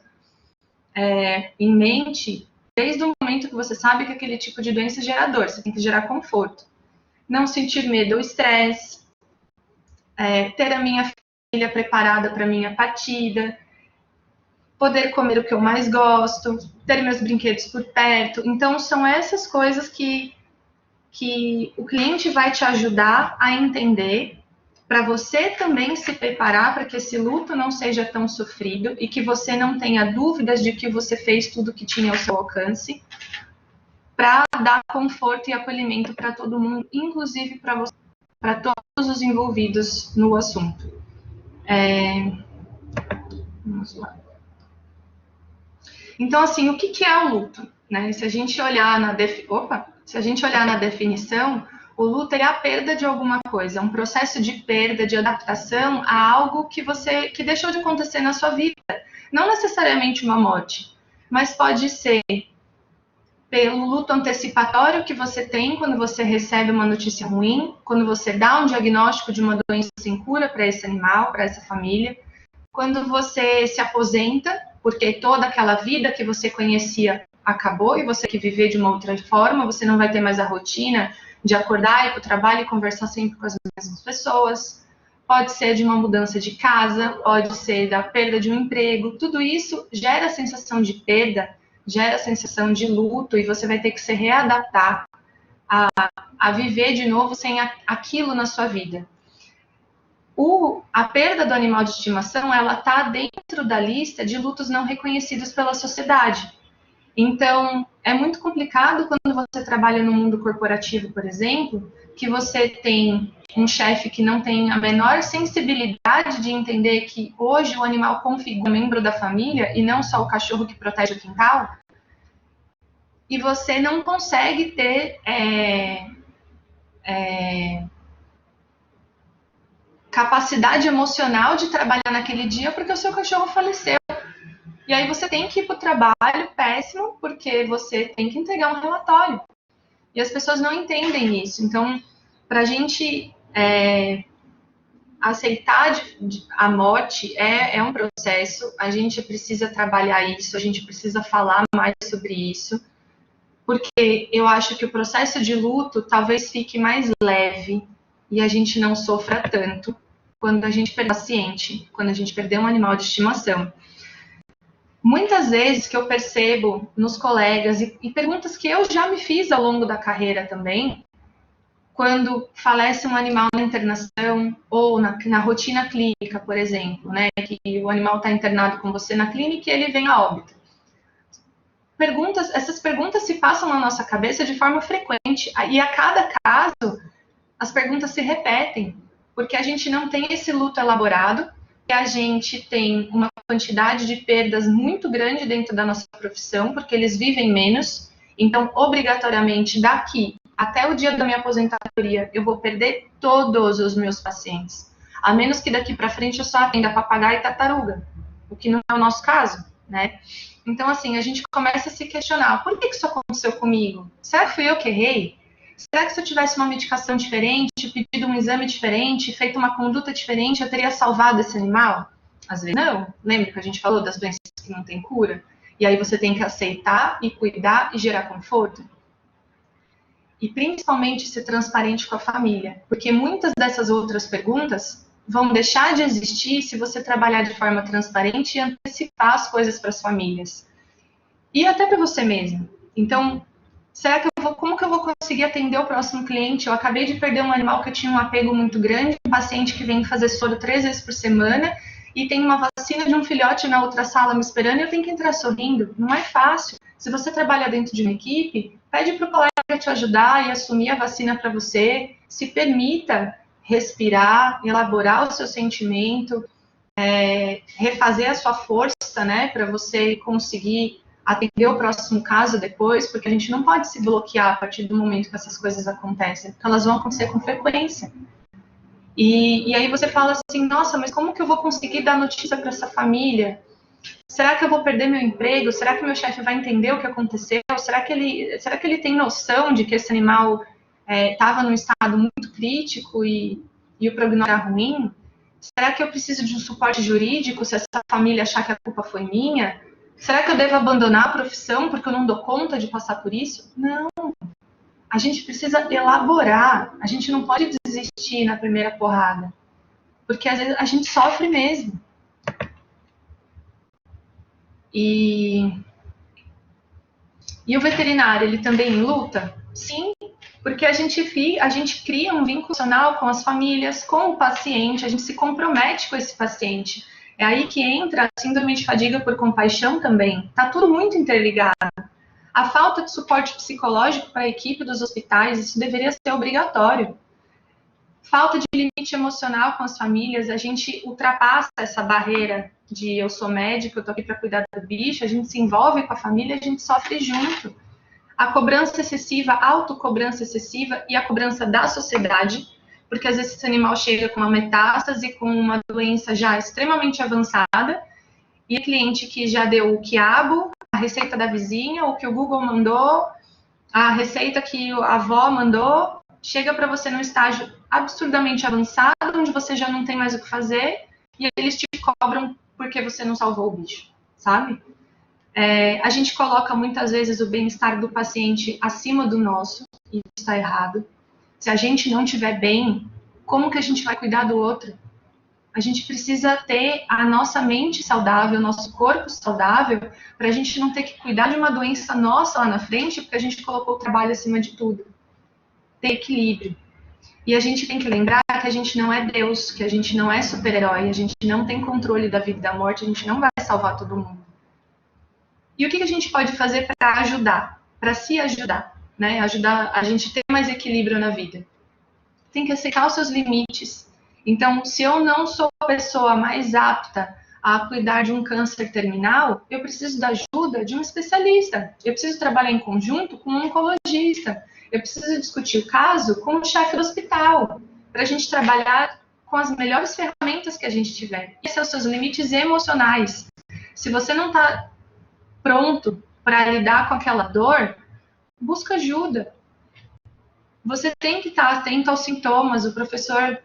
em mente desde o momento que você sabe que aquele tipo de doença gera dor. Você tem que gerar conforto. Não sentir medo ou estresse. Ter a minha filha preparada para a minha partida. Poder comer o que eu mais gosto. Ter meus brinquedos por perto. Então, são essas coisas que o cliente vai te ajudar a entender, para você também se preparar para que esse luto não seja tão sofrido e que você não tenha dúvidas de que você fez tudo que tinha ao seu alcance, para dar conforto e acolhimento para todo mundo, inclusive para você, para todos os envolvidos no assunto. Vamos lá. Então, assim, o que é o luto? Né? Se a gente olhar na definição, o luto é a perda de alguma coisa, é um processo de perda, de adaptação a algo que deixou de acontecer na sua vida. Não necessariamente uma morte, mas pode ser pelo luto antecipatório que você tem quando você recebe uma notícia ruim, quando você dá um diagnóstico de uma doença sem cura para esse animal, para essa família, quando você se aposenta, porque toda aquela vida que você conhecia acabou e você quer viver de uma outra forma, você não vai ter mais a rotina de acordar, ir para o trabalho e conversar sempre com as mesmas pessoas. Pode ser de uma mudança de casa, pode ser da perda de um emprego. Tudo isso gera a sensação de perda, gera a sensação de luto e você vai ter que se readaptar a viver de novo sem aquilo na sua vida. A perda do animal de estimação, ela está dentro da lista de lutos não reconhecidos pela sociedade. Então, é muito complicado quando você trabalha no mundo corporativo, por exemplo, que você tem um chefe que não tem a menor sensibilidade de entender que hoje o animal configura um membro da família e não só o cachorro que protege o quintal, e você não consegue ter capacidade emocional de trabalhar naquele dia porque o seu cachorro faleceu. E aí você tem que ir para o trabalho péssimo porque você tem que entregar um relatório. E as pessoas não entendem isso. Então, para a gente aceitar a morte é um processo, a gente precisa trabalhar isso, a gente precisa falar mais sobre isso, porque eu acho que o processo de luto talvez fique mais leve e a gente não sofra tanto quando a gente perder um paciente, quando a gente perder um animal de estimação. Muitas vezes que eu percebo nos colegas e perguntas que eu já me fiz ao longo da carreira também, quando falece um animal na internação ou na rotina clínica, por exemplo, né, que o animal está internado com você na clínica e ele vem a óbito. Essas perguntas se passam na nossa cabeça de forma frequente e a cada caso as perguntas se repetem, porque a gente não tem esse luto elaborado, e a gente tem uma quantidade de perdas muito grande dentro da nossa profissão, porque eles vivem menos, então, obrigatoriamente, daqui até o dia da minha aposentadoria, eu vou perder todos os meus pacientes, a menos que daqui para frente eu só atenda papagaio e tartaruga, o que não é o nosso caso, né? Então, assim, a gente começa a se questionar, por que isso aconteceu comigo? Será que fui eu que errei? Será que se eu tivesse uma medicação diferente, pedido um exame diferente, feito uma conduta diferente, eu teria salvado esse animal? Às vezes não. Lembra que a gente falou das doenças que não tem cura? E aí você tem que aceitar e cuidar e gerar conforto. e principalmente ser transparente com a família, porque muitas dessas outras perguntas vão deixar de existir se você trabalhar de forma transparente e antecipar as coisas para as famílias. E até para você mesmo. Então, como que eu vou conseguir atender o próximo cliente? Eu acabei de perder um animal que eu tinha um apego muito grande, um paciente que vem fazer soro 3 vezes por semana, e tem uma vacina de um filhote na outra sala me esperando, e eu tenho que entrar sorrindo. Não é fácil. Se você trabalha dentro de uma equipe, pede para o colega te ajudar e assumir a vacina para você. Se permita respirar, elaborar o seu sentimento, refazer a sua força, né, para você conseguir atender o próximo caso depois, porque a gente não pode se bloquear a partir do momento que essas coisas acontecem, porque elas vão acontecer com frequência. E aí você fala assim, nossa, mas como que eu vou conseguir dar notícia para essa família? Será que eu vou perder meu emprego? Será que meu chefe vai entender o que aconteceu? Será que ele tem noção de que esse animal estava num estado muito crítico e o prognóstico era ruim? Será que eu preciso de um suporte jurídico se essa família achar que a culpa foi minha? Será que eu devo abandonar a profissão porque eu não dou conta de passar por isso? Não. A gente precisa elaborar. A gente não pode desistir na primeira porrada. Porque às vezes a gente sofre mesmo. E o veterinário, ele também luta? Sim, porque a gente cria um vínculo emocional com as famílias, com o paciente, a gente se compromete com esse paciente. É aí que entra a síndrome de fadiga por compaixão também. Está tudo muito interligado. A falta de suporte psicológico para a equipe dos hospitais, isso deveria ser obrigatório. Falta de limite emocional com as famílias, a gente ultrapassa essa barreira de eu sou médico, eu estou aqui para cuidar do bicho, a gente se envolve com a família, a gente sofre junto. A cobrança excessiva, a autocobrança excessiva e a cobrança da sociedade, porque às vezes esse animal chega com uma metástase, com uma doença já extremamente avançada, e a cliente que já deu o quiabo, a receita da vizinha, o que o Google mandou, a receita que a avó mandou, chega para você num estágio absurdamente avançado, onde você já não tem mais o que fazer, e eles te cobram porque você não salvou o bicho, sabe? A gente coloca muitas vezes o bem-estar do paciente acima do nosso, e isso está errado. Se a gente não estiver bem, como que a gente vai cuidar do outro? A gente precisa ter a nossa mente saudável, o nosso corpo saudável, para a gente não ter que cuidar de uma doença nossa lá na frente, porque a gente colocou o trabalho acima de tudo. Ter equilíbrio. E a gente tem que lembrar que a gente não é Deus, que a gente não é super-herói, a gente não tem controle da vida e da morte, a gente não vai salvar todo mundo. E o que a gente pode fazer para ajudar? Para se ajudar, né? Ajudar a gente ter mais equilíbrio na vida. Tem que aceitar os seus limites. Então, se eu não sou a pessoa mais apta a cuidar de um câncer terminal, eu preciso da ajuda de um especialista. Eu preciso trabalhar em conjunto com um oncologista. Eu preciso discutir o caso com o chefe do hospital, para a gente trabalhar com as melhores ferramentas que a gente tiver. Esses são os seus limites emocionais. Se você não está pronto para lidar com aquela dor, busca ajuda. Você tem que estar atento aos sintomas. O professor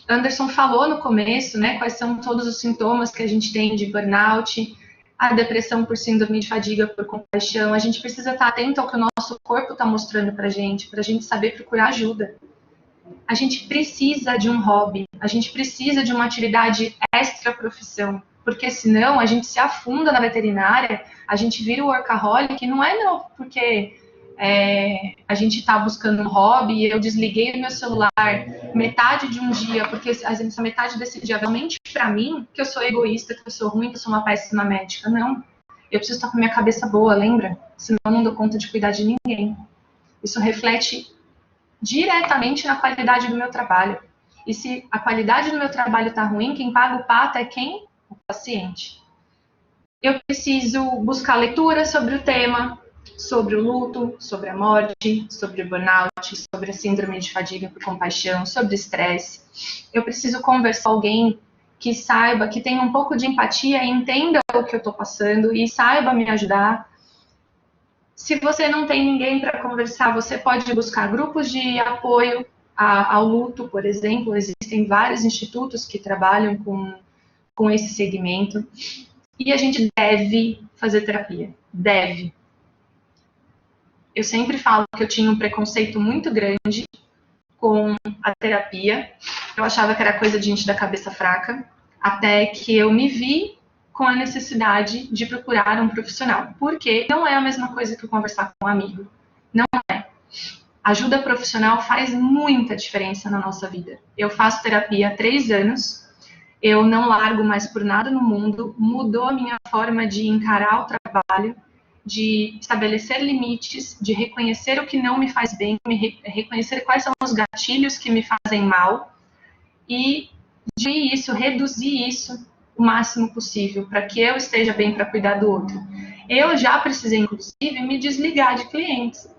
Anderson falou no começo, né, quais são todos os sintomas que a gente tem de burnout, a depressão por síndrome de fadiga por compaixão. A gente precisa estar atento ao que o nosso corpo está mostrando para a gente saber procurar ajuda. A gente precisa de um hobby, a gente precisa de uma atividade extra-profissão, porque senão a gente se afunda na veterinária, a gente vira o workaholic, não é não, porque a gente está buscando um hobby, eu desliguei o meu celular metade de um dia, porque essa metade desse dia realmente para mim, que eu sou egoísta, que eu sou ruim, que eu sou uma péssima médica. Não, eu preciso estar com a minha cabeça boa, lembra? Senão eu não dou conta de cuidar de ninguém. Isso reflete diretamente na qualidade do meu trabalho. E se a qualidade do meu trabalho está ruim, quem paga o pato é quem? O paciente. Eu preciso buscar leitura sobre o tema, sobre o luto, sobre a morte, sobre o burnout, sobre a síndrome de fadiga por compaixão, sobre o estresse. Eu preciso conversar com alguém que saiba, que tenha um pouco de empatia e entenda o que eu estou passando e saiba me ajudar. Se você não tem ninguém para conversar, você pode buscar grupos de apoio ao luto, por exemplo. Existem vários institutos que trabalham com esse segmento. E a gente deve fazer terapia. Deve. Eu sempre falo que eu tinha um preconceito muito grande com a terapia. Eu achava que era coisa de gente da cabeça fraca, até que eu me vi com a necessidade de procurar um profissional. Porque não é a mesma coisa que conversar com um amigo. Não é. Ajuda profissional faz muita diferença na nossa vida. Eu faço terapia há 3 anos, eu não largo mais por nada no mundo, mudou a minha forma de encarar o trabalho, de estabelecer limites, de reconhecer o que não me faz bem, reconhecer quais são os gatilhos que me fazem mal e de isso, reduzir isso o máximo possível para que eu esteja bem para cuidar do outro. Eu já precisei, inclusive, me desligar de clientes,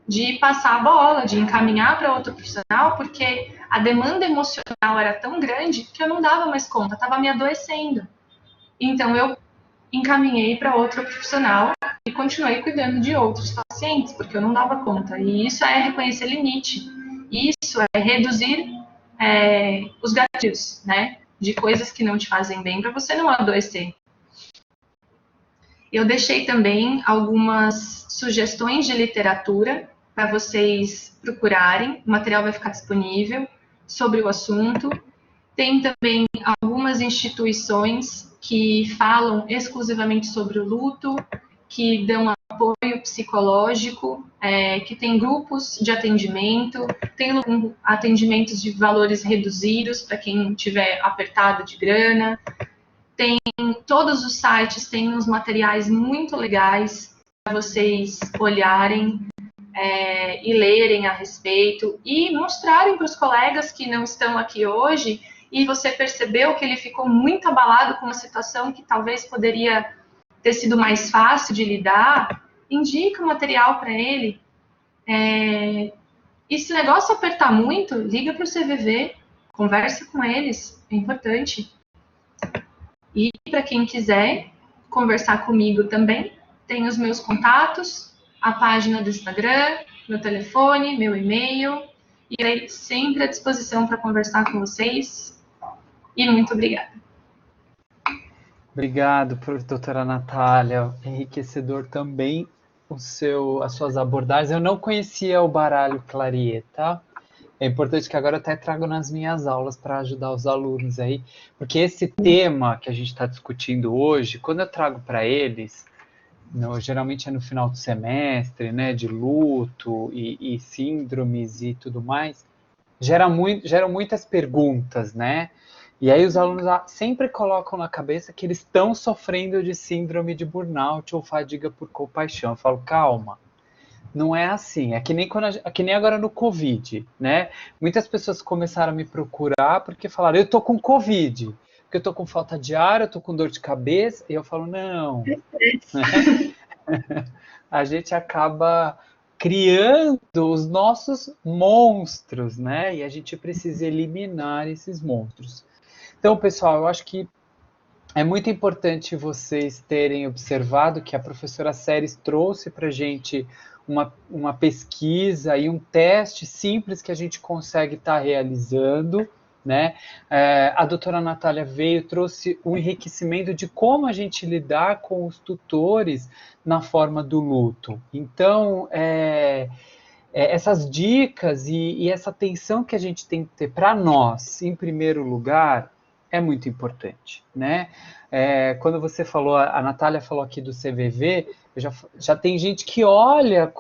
de passar a bola, de encaminhar para outro profissional, porque a demanda emocional era tão grande que eu não dava mais conta, estava me adoecendo. Então, eu encaminhei para outro profissional e continuei cuidando de outros pacientes, porque eu não dava conta. E isso é reconhecer limite. Isso é reduzir os gatilhos, né? De coisas que não te fazem bem para você não adoecer. Eu deixei também algumas sugestões de literatura para vocês procurarem. O material vai ficar disponível sobre o assunto. Tem também algumas instituições que falam exclusivamente sobre o luto, que dão apoio psicológico, que tem grupos de atendimento, tem atendimentos de valores reduzidos para quem tiver apertado de grana. Tem todos os sites, tem uns materiais muito legais para vocês olharem e lerem a respeito e mostrarem para os colegas que não estão aqui hoje e você percebeu que ele ficou muito abalado com uma situação que talvez poderia ter sido mais fácil de lidar, indica o material para ele. E se o negócio apertar muito, liga para o CVV, conversa com eles, é importante. E para quem quiser conversar comigo também, tem os meus contatos, a página do Instagram, meu telefone, meu e-mail, e aí sempre à disposição para conversar com vocês. E muito obrigada. Obrigado, doutora Natália. Enriquecedor também as suas abordagens. Eu não conhecia o baralho Clarier, tá? É importante que agora eu até trago nas minhas aulas para ajudar os alunos aí, porque esse tema que a gente está discutindo hoje, quando eu trago para eles, geralmente é no final do semestre, né, de luto e síndromes e tudo mais, geram muitas perguntas, né? E aí os alunos sempre colocam na cabeça que eles estão sofrendo de síndrome de burnout ou fadiga por compaixão. Eu falo, calma, não é assim. É que nem agora no Covid, né? Muitas pessoas começaram a me procurar porque falaram, eu tô com Covid, porque eu tô com falta de ar, eu tô com dor de cabeça. E eu falo, não. A gente acaba criando os nossos monstros, né? E a gente precisa eliminar esses monstros. Então, pessoal, eu acho que é muito importante vocês terem observado que a professora Séries trouxe para a gente uma pesquisa e um teste simples que a gente consegue estar realizando, né? A doutora Natália trouxe um enriquecimento de como a gente lidar com os tutores na forma do luto. Então, essas dicas e essa atenção que a gente tem que ter para nós, em primeiro lugar, é muito importante, né? Quando você falou, a Natália falou aqui do CVV, já tem gente que olha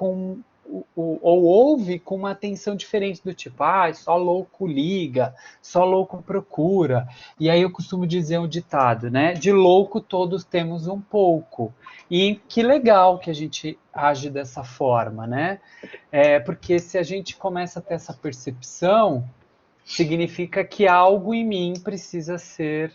ou ouve com uma atenção diferente do tipo, só louco liga, só louco procura. E aí eu costumo dizer um ditado, né? De louco todos temos um pouco. E que legal que a gente age dessa forma, né? Porque se a gente começa a ter essa percepção, significa que algo em mim precisa ser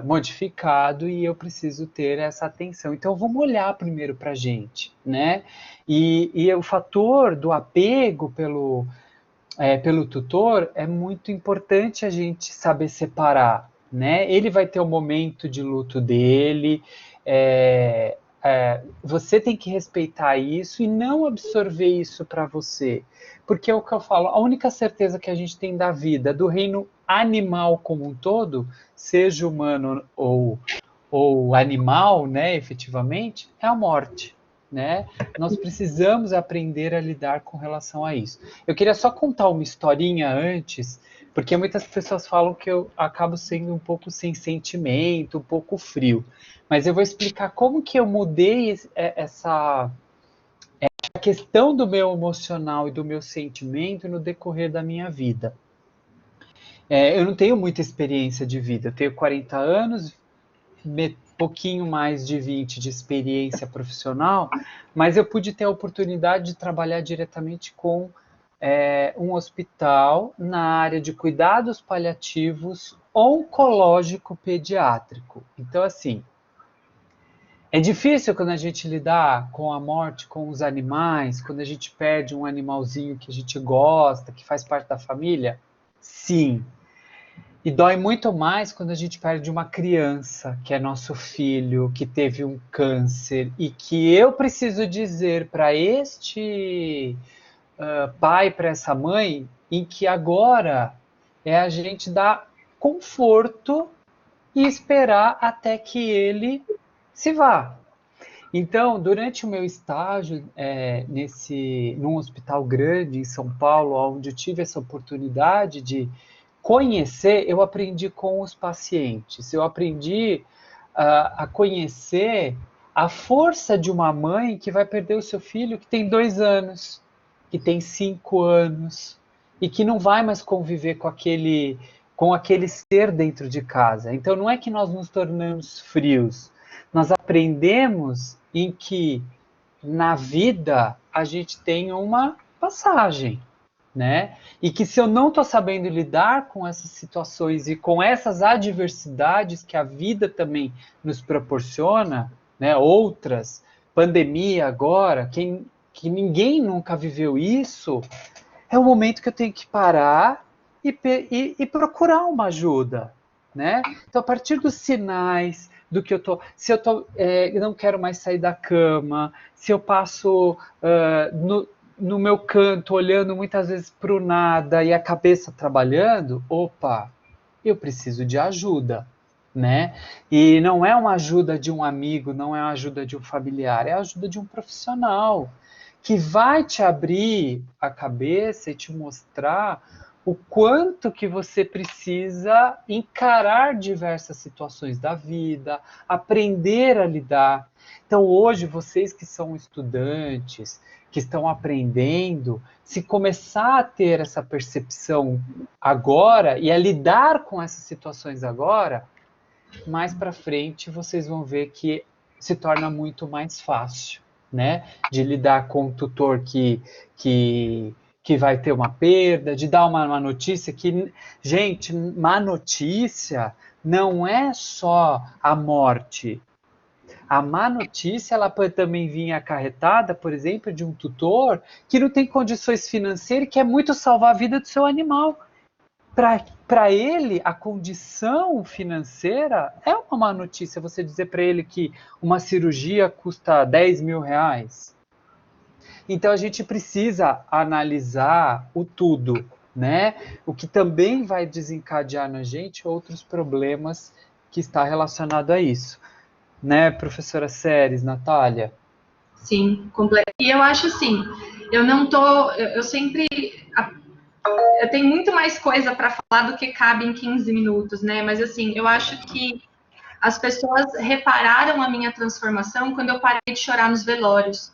modificado e eu preciso ter essa atenção. Então, vamos olhar primeiro para a gente, né? E o fator do apego pelo tutor é muito importante a gente saber separar, né? Ele vai ter o momento de luto dele, você tem que respeitar isso e não absorver isso para você. Porque é o que eu falo, a única certeza que a gente tem da vida, do reino animal como um todo, seja humano ou animal, né, efetivamente, é a morte. né? Nós precisamos aprender a lidar com relação a isso. Eu queria só contar uma historinha antes, porque muitas pessoas falam que eu acabo sendo um pouco sem sentimento, um pouco frio. Mas eu vou explicar como que eu mudei essa questão do meu emocional e do meu sentimento no decorrer da minha vida. Eu não tenho muita experiência de vida, eu tenho 40 anos, pouquinho mais de 20 de experiência profissional, mas eu pude ter a oportunidade de trabalhar diretamente com um hospital na área de cuidados paliativos oncológico pediátrico. Então, assim, é difícil quando a gente lidar com a morte, com os animais, quando a gente perde um animalzinho que a gente gosta, que faz parte da família? Sim. E dói muito mais quando a gente perde uma criança, que é nosso filho, que teve um câncer, e que eu preciso dizer para este pai, para essa mãe, em que agora é a gente dar conforto e esperar até que ele se vá. Então, durante o meu estágio num hospital grande em São Paulo, onde eu tive essa oportunidade de conhecer, eu aprendi com os pacientes, eu aprendi a conhecer a força de uma mãe que vai perder o seu filho que tem 2 anos, que tem 5 anos, e que não vai mais conviver com aquele ser dentro de casa. Então não é que nós nos tornamos frios, nós aprendemos em que na vida a gente tem uma passagem, né? E que se eu não estou sabendo lidar com essas situações e com essas adversidades que a vida também nos proporciona, né? Outras, pandemia agora, que ninguém nunca viveu isso, é o momento que eu tenho que parar e procurar uma ajuda, né? Então, a partir dos sinais do que eu tô, se eu não quero mais sair da cama, se eu passo no meu canto, olhando muitas vezes para o nada e a cabeça trabalhando, opa, eu preciso de ajuda, né? E não é uma ajuda de um amigo, não é uma ajuda de um familiar, é a ajuda de um profissional que vai te abrir a cabeça e te mostrar o quanto que você precisa encarar diversas situações da vida, aprender a lidar. Então, hoje, vocês que são estudantes, que estão aprendendo, se começar a ter essa percepção agora e a lidar com essas situações agora, mais para frente vocês vão ver que se torna muito mais fácil, né? De lidar com um tutor que vai ter uma perda, de dar uma notícia que, gente, má notícia não é só a morte. A má notícia ela pode também vir acarretada, por exemplo, de um tutor que não tem condições financeiras e quer muito salvar a vida do seu animal. Para ele, a condição financeira é uma má notícia. Você dizer para ele que uma cirurgia custa 10 mil reais. Então, a gente precisa analisar o tudo, né? O que também vai desencadear na gente outros problemas que está relacionado a isso. Né, professora Seres, Natália? Sim, completo. E eu acho assim, eu sempre, eu tenho muito mais coisa para falar do que cabe em 15 minutos, né? Mas assim, eu acho que as pessoas repararam a minha transformação quando eu parei de chorar nos velórios.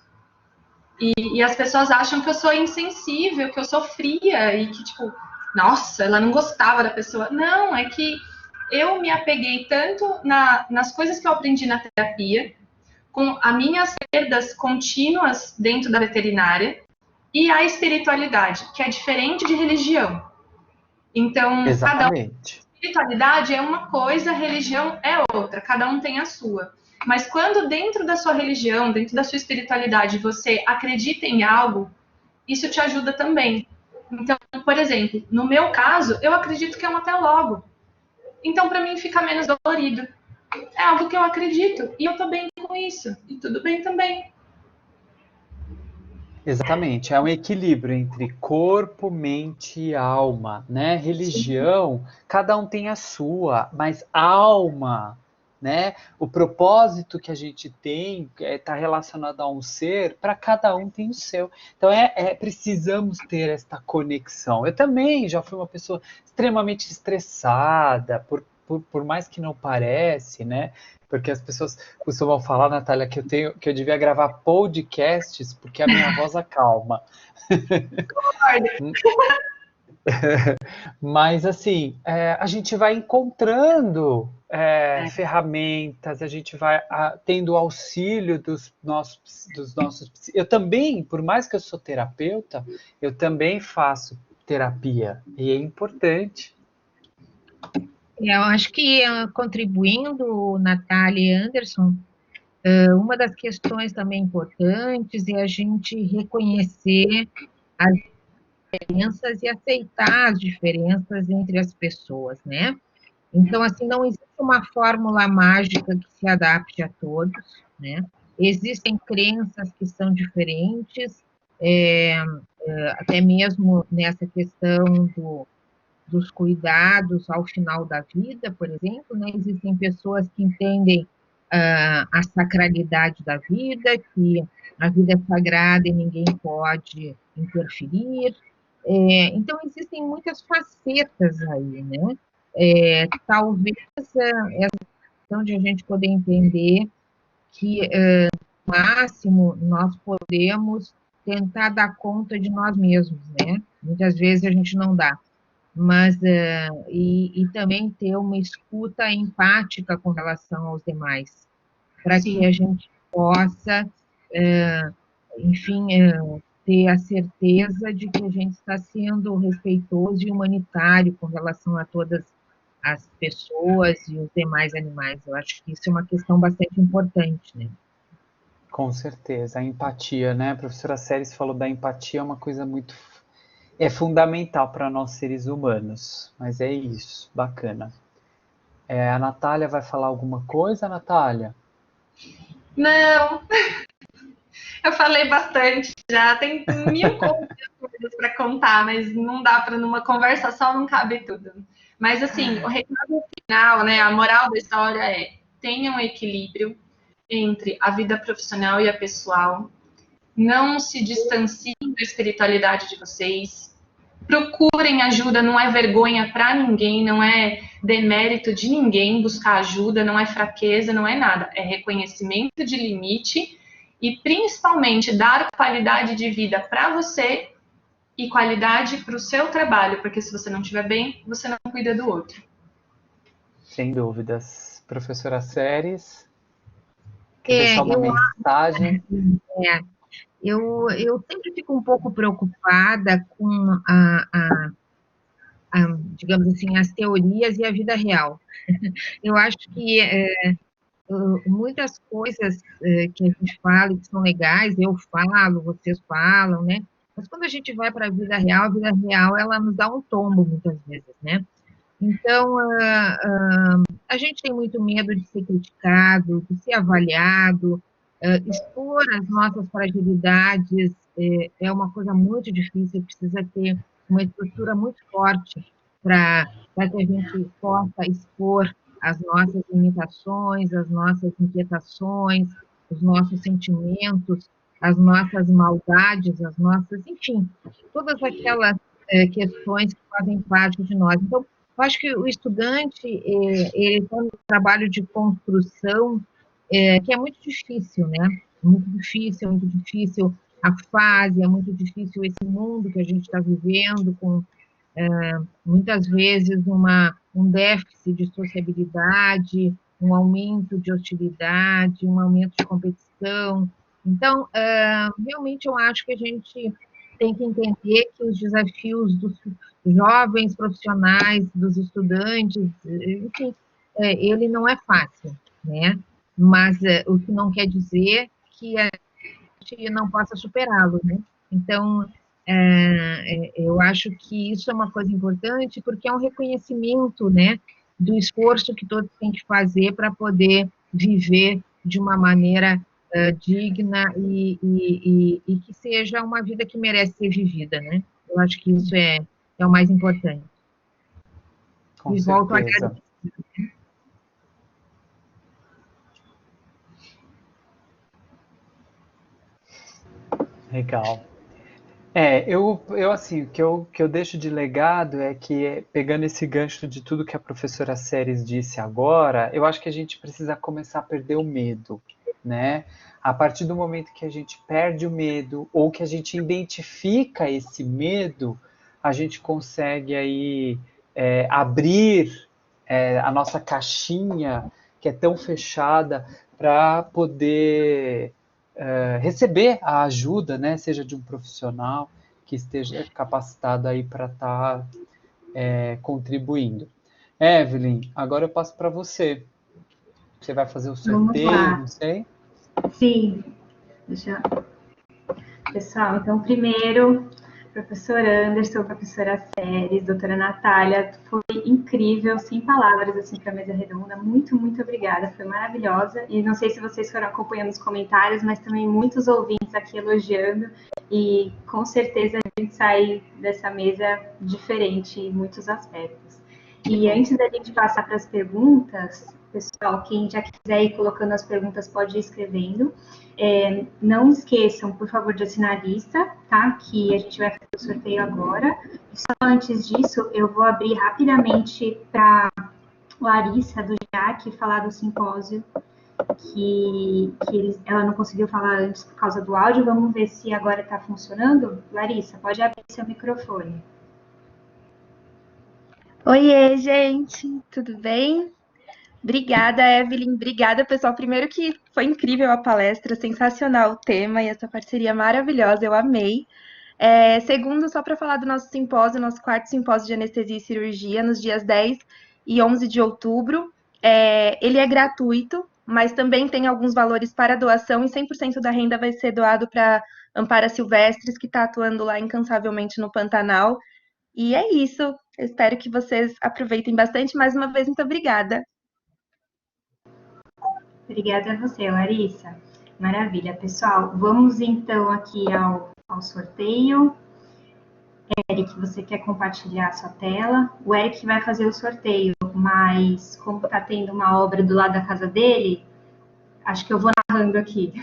E as pessoas acham que eu sou insensível, que eu sou fria e que, tipo, nossa, ela não gostava da pessoa. Não, é que eu me apeguei tanto nas coisas que eu aprendi na terapia, com as minhas perdas contínuas dentro da veterinária e a espiritualidade, que é diferente de religião. Então, espiritualidade é uma coisa, religião é outra, cada um tem a sua. Mas quando dentro da sua religião, dentro da sua espiritualidade, você acredita em algo, isso te ajuda também. Então, por exemplo, no meu caso, eu acredito que é um até logo. Então, para mim, fica menos dolorido. É algo que eu acredito e eu tô bem com isso. E tudo bem também. Exatamente, é um equilíbrio entre corpo, mente e alma, né? Religião, cada um tem a sua, mas alma, né? O propósito que a gente tem está relacionado a um ser, para cada um tem o seu. Então, precisamos ter esta conexão. Eu também já fui uma pessoa extremamente estressada, por mais que não parece, né? Porque as pessoas costumam falar, Natália, que eu devia gravar podcasts porque a minha voz acalma. Mas, assim, a gente vai encontrando ferramentas, a gente vai tendo auxílio dos nossos. Eu também, por mais que eu sou terapeuta, eu também faço terapia, e é importante. Eu acho que, contribuindo, Natália e Anderson, uma das questões também importantes é a gente reconhecer as diferenças e aceitar as diferenças entre as pessoas, né? Então, assim, não existe uma fórmula mágica que se adapte a todos, né? Existem crenças que são diferentes, até mesmo nessa questão dos cuidados ao final da vida, por exemplo, né? Existem pessoas que entendem a sacralidade da vida, que a vida é sagrada e ninguém pode interferir. Então, existem muitas facetas aí, né? Talvez essa questão de a gente poder entender que, no máximo, nós podemos tentar dar conta de nós mesmos, né? Muitas vezes a gente não dá, mas e também ter uma escuta empática com relação aos demais, para que a gente possa, enfim, ter a certeza de que a gente está sendo respeitoso e humanitário com relação a todas as pessoas e os demais animais. Eu acho que isso é uma questão bastante importante, né? Com certeza, a empatia, né? A professora Seres falou da empatia, é uma coisa é fundamental para nós seres humanos, mas é isso, bacana. A Natália vai falar alguma coisa, Natália? Não, eu falei bastante já, tem mil coisas para contar, mas não dá para numa conversa só, não cabe tudo. Mas assim, o recado final, né, a moral da história é: tenham um equilíbrio entre a vida profissional e a pessoal, não se distanciem da espiritualidade de vocês, procurem ajuda, não é vergonha para ninguém, não é demérito de ninguém buscar ajuda, não é fraqueza, não é nada, é reconhecimento de limite e principalmente dar qualidade de vida para você e qualidade para o seu trabalho, porque se você não estiver bem, você não cuida do outro. Sem dúvidas. Professora Seres, quer deixar uma Eu, mensagem? eu sempre fico um pouco preocupada com digamos assim, as teorias e a vida real. Eu acho que muitas coisas que a gente fala e que são legais, eu falo, vocês falam, né? Mas quando a gente vai para a vida real, ela nos dá um tombo muitas vezes, né? Então, a gente tem muito medo de ser criticado, de ser avaliado, expor as nossas fragilidades é uma coisa muito difícil, precisa ter uma estrutura muito forte para que a gente possa expor as nossas limitações, as nossas inquietações, os nossos sentimentos, as nossas maldades, as nossas, enfim, todas aquelas questões que fazem parte de nós. Então, eu acho que o estudante, ele tem um trabalho de construção que é muito difícil, né? Muito difícil a fase, é muito difícil esse mundo que a gente está vivendo, com muitas vezes um déficit de sociabilidade, um aumento de hostilidade, um aumento de competição. Então, realmente eu acho que a gente tem que entender que os desafios dos jovens profissionais, dos estudantes, enfim, ele não é fácil, né? Mas o que não quer dizer que a gente não possa superá-lo, né? Então, eu acho que isso é uma coisa importante, porque é um reconhecimento, né, do esforço que todos têm que fazer para poder viver de uma maneira digna e que seja uma vida que merece ser vivida, né? Eu acho que isso é o mais importante. Com E volto a certeza. agradecer. Legal. Eu assim, o que eu deixo de legado é que, pegando esse gancho de tudo que a professora Seres disse agora, eu acho que a gente precisa começar a perder o medo, né? A partir do momento que a gente perde o medo, ou que a gente identifica esse medo, a gente consegue aí abrir a nossa caixinha, que é tão fechada, para poder receber a ajuda, né, seja de um profissional que esteja capacitado aí para estar contribuindo. Evelyn, agora eu passo para você. Você vai fazer o Vamos sorteio, não lá. sei? Sim, deixa. Pessoal, então primeiro, professor Anderson, professora Séries, doutora Natália, foi incrível, sem palavras, assim, para a mesa redonda. Muito, muito obrigada, foi maravilhosa. E não sei se vocês foram acompanhando os comentários, mas também muitos ouvintes aqui elogiando. E com certeza a gente sai dessa mesa diferente em muitos aspectos. E antes da gente passar para as perguntas, pessoal, quem já quiser ir colocando as perguntas pode ir escrevendo. Não esqueçam, por favor, de assinar a lista, tá? Que a gente vai fazer o sorteio agora. E só antes disso, eu vou abrir rapidamente para Larissa do JAC falar do simpósio que ela não conseguiu falar antes por causa do áudio. Vamos ver se agora está funcionando. Larissa, pode abrir seu microfone. Oiê, gente, tudo bem? Obrigada, Evelyn. Obrigada, pessoal. Primeiro que foi incrível a palestra, sensacional o tema e essa parceria maravilhosa, eu amei. Segundo, só para falar do nosso simpósio, nosso quarto simpósio de anestesia e cirurgia, nos dias 10 e 11 de outubro. Ele é gratuito, mas também tem alguns valores para doação e 100% da renda vai ser doado para Ampara Silvestres, que está atuando lá incansavelmente no Pantanal. E é isso. Eu espero que vocês aproveitem bastante. Mais uma vez, muito obrigada. Obrigada a você, Larissa. Maravilha, pessoal. Vamos então aqui ao sorteio. Eric, você quer compartilhar a sua tela? O Eric vai fazer o sorteio, mas como está tendo uma obra do lado da casa dele, acho que eu vou narrando aqui.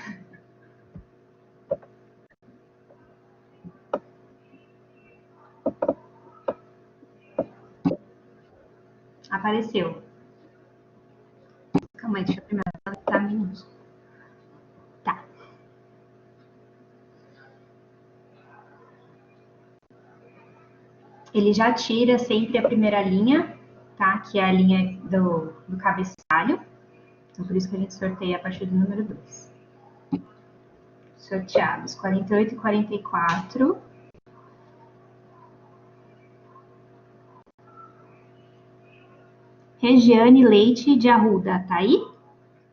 Apareceu. Calma aí, deixa eu primeiro tá minúsculo. Tá. Ele já tira sempre a primeira linha, tá? Que é a linha do cabeçalho. Então, por isso que a gente sorteia a partir do número 2. Sorteados 48 e 44. Regiane Leite de Arruda, tá aí?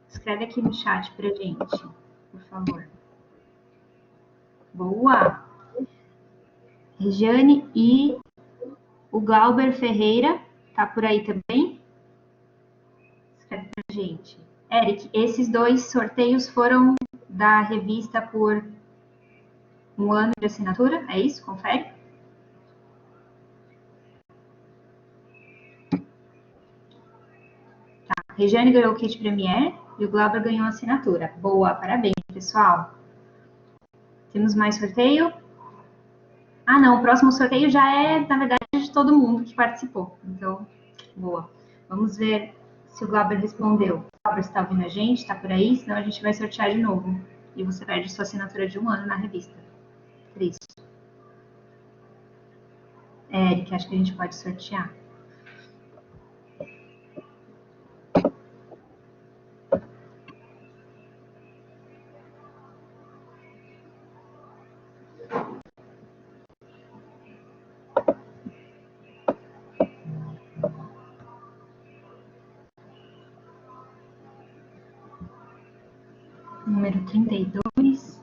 Escreve aqui no chat pra gente, por favor. Boa! Regiane e o Glauber Ferreira, tá por aí também? Escreve pra gente. Eric, esses dois sorteios foram da revista por um ano de assinatura, é isso? Confere? Tá. A Regiane ganhou o kit Premier e o Glauber ganhou a assinatura. Boa, parabéns, pessoal. Temos mais sorteio? Ah, não, o próximo sorteio já é, na verdade, de todo mundo que participou. Então, boa. Vamos ver se o Glauber respondeu. O Glauber está ouvindo a gente, está por aí, senão a gente vai sortear de novo. E você perde sua assinatura de um ano na revista. Triste. Eric, acho que a gente pode sortear. Número 32.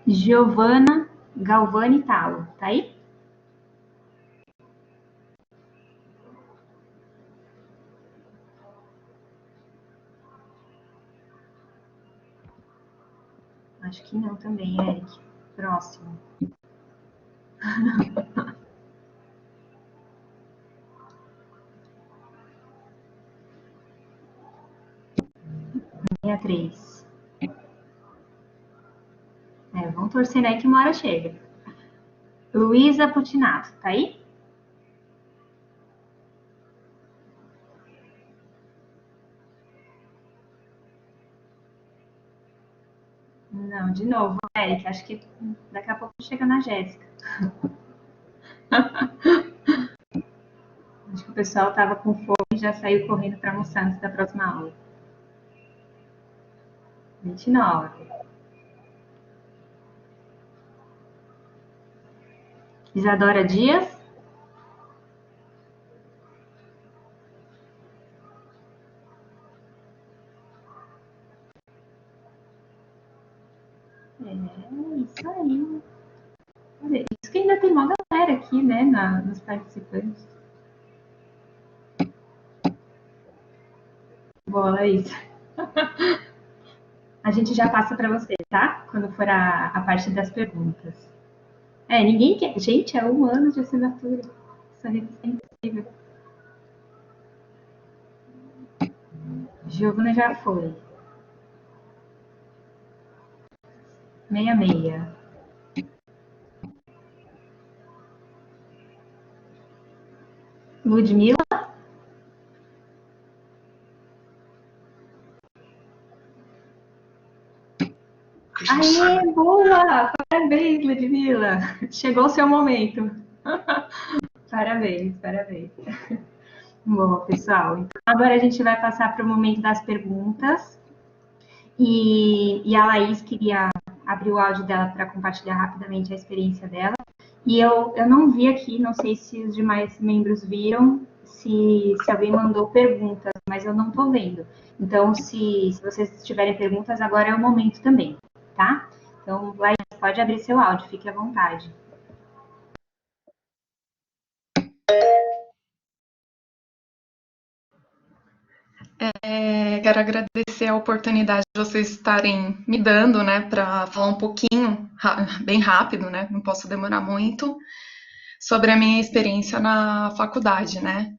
Giovana Galvani Talo, tá aí? Acho que não também, Eric. Próximo. 63. Vamos torcendo aí que uma hora chega. Luísa Putinato, tá aí? Não, de novo, Eric, acho que daqui a pouco chega na Jéssica. Acho que o pessoal estava com fome e já saiu correndo para almoçar antes da próxima aula. 29. Isadora Dias. Isso aí. Isso que ainda tem uma galera aqui, né, nos participantes. Boa, Laís. A gente já passa para você, tá? Quando for a parte das perguntas. Ninguém quer. Gente, é 1 ano de assinatura. Isso é impossível. Giovana já foi. 66. Ludmila. Aê, boa! Parabéns, Ludmila! Chegou o seu momento. Parabéns, parabéns. Bom, pessoal, então agora a gente vai passar para o momento das perguntas. E a Laís queria abrir o áudio dela para compartilhar rapidamente a experiência dela. E eu não vi aqui, não sei se os demais membros viram, se alguém mandou perguntas, mas eu não estou vendo. Então, se vocês tiverem perguntas, agora é o momento também, tá? Então, Laís, pode abrir seu áudio, fique à vontade. Quero agradecer a oportunidade de vocês estarem me dando, né, para falar um pouquinho, bem rápido, né, não posso demorar muito, sobre a minha experiência na faculdade, né.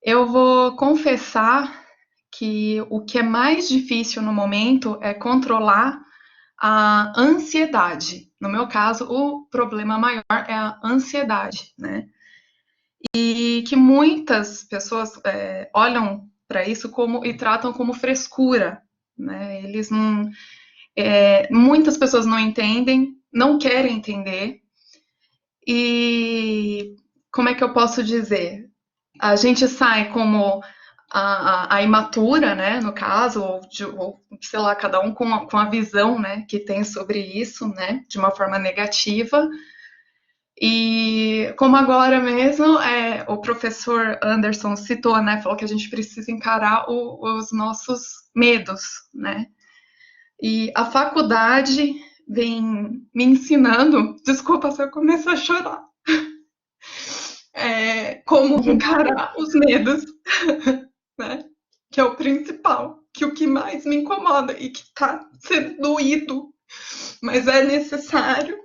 Eu vou confessar que o que é mais difícil no momento é controlar a ansiedade. No meu caso, o problema maior é a ansiedade, né. E que muitas pessoas olham para isso e tratam como frescura, né? Eles não, muitas pessoas não entendem, não querem entender. E como é que eu posso dizer? A gente sai como a imatura, né? No caso, ou sei lá, cada um com a visão, né, que tem sobre isso, né? De uma forma negativa. E como agora mesmo o professor Anderson citou, né, falou que a gente precisa encarar os nossos medos, né? E a faculdade vem me ensinando, desculpa se eu começar a chorar, como encarar os medos, né? Que é o principal, que o que mais me incomoda e que está sendo doído, mas é necessário.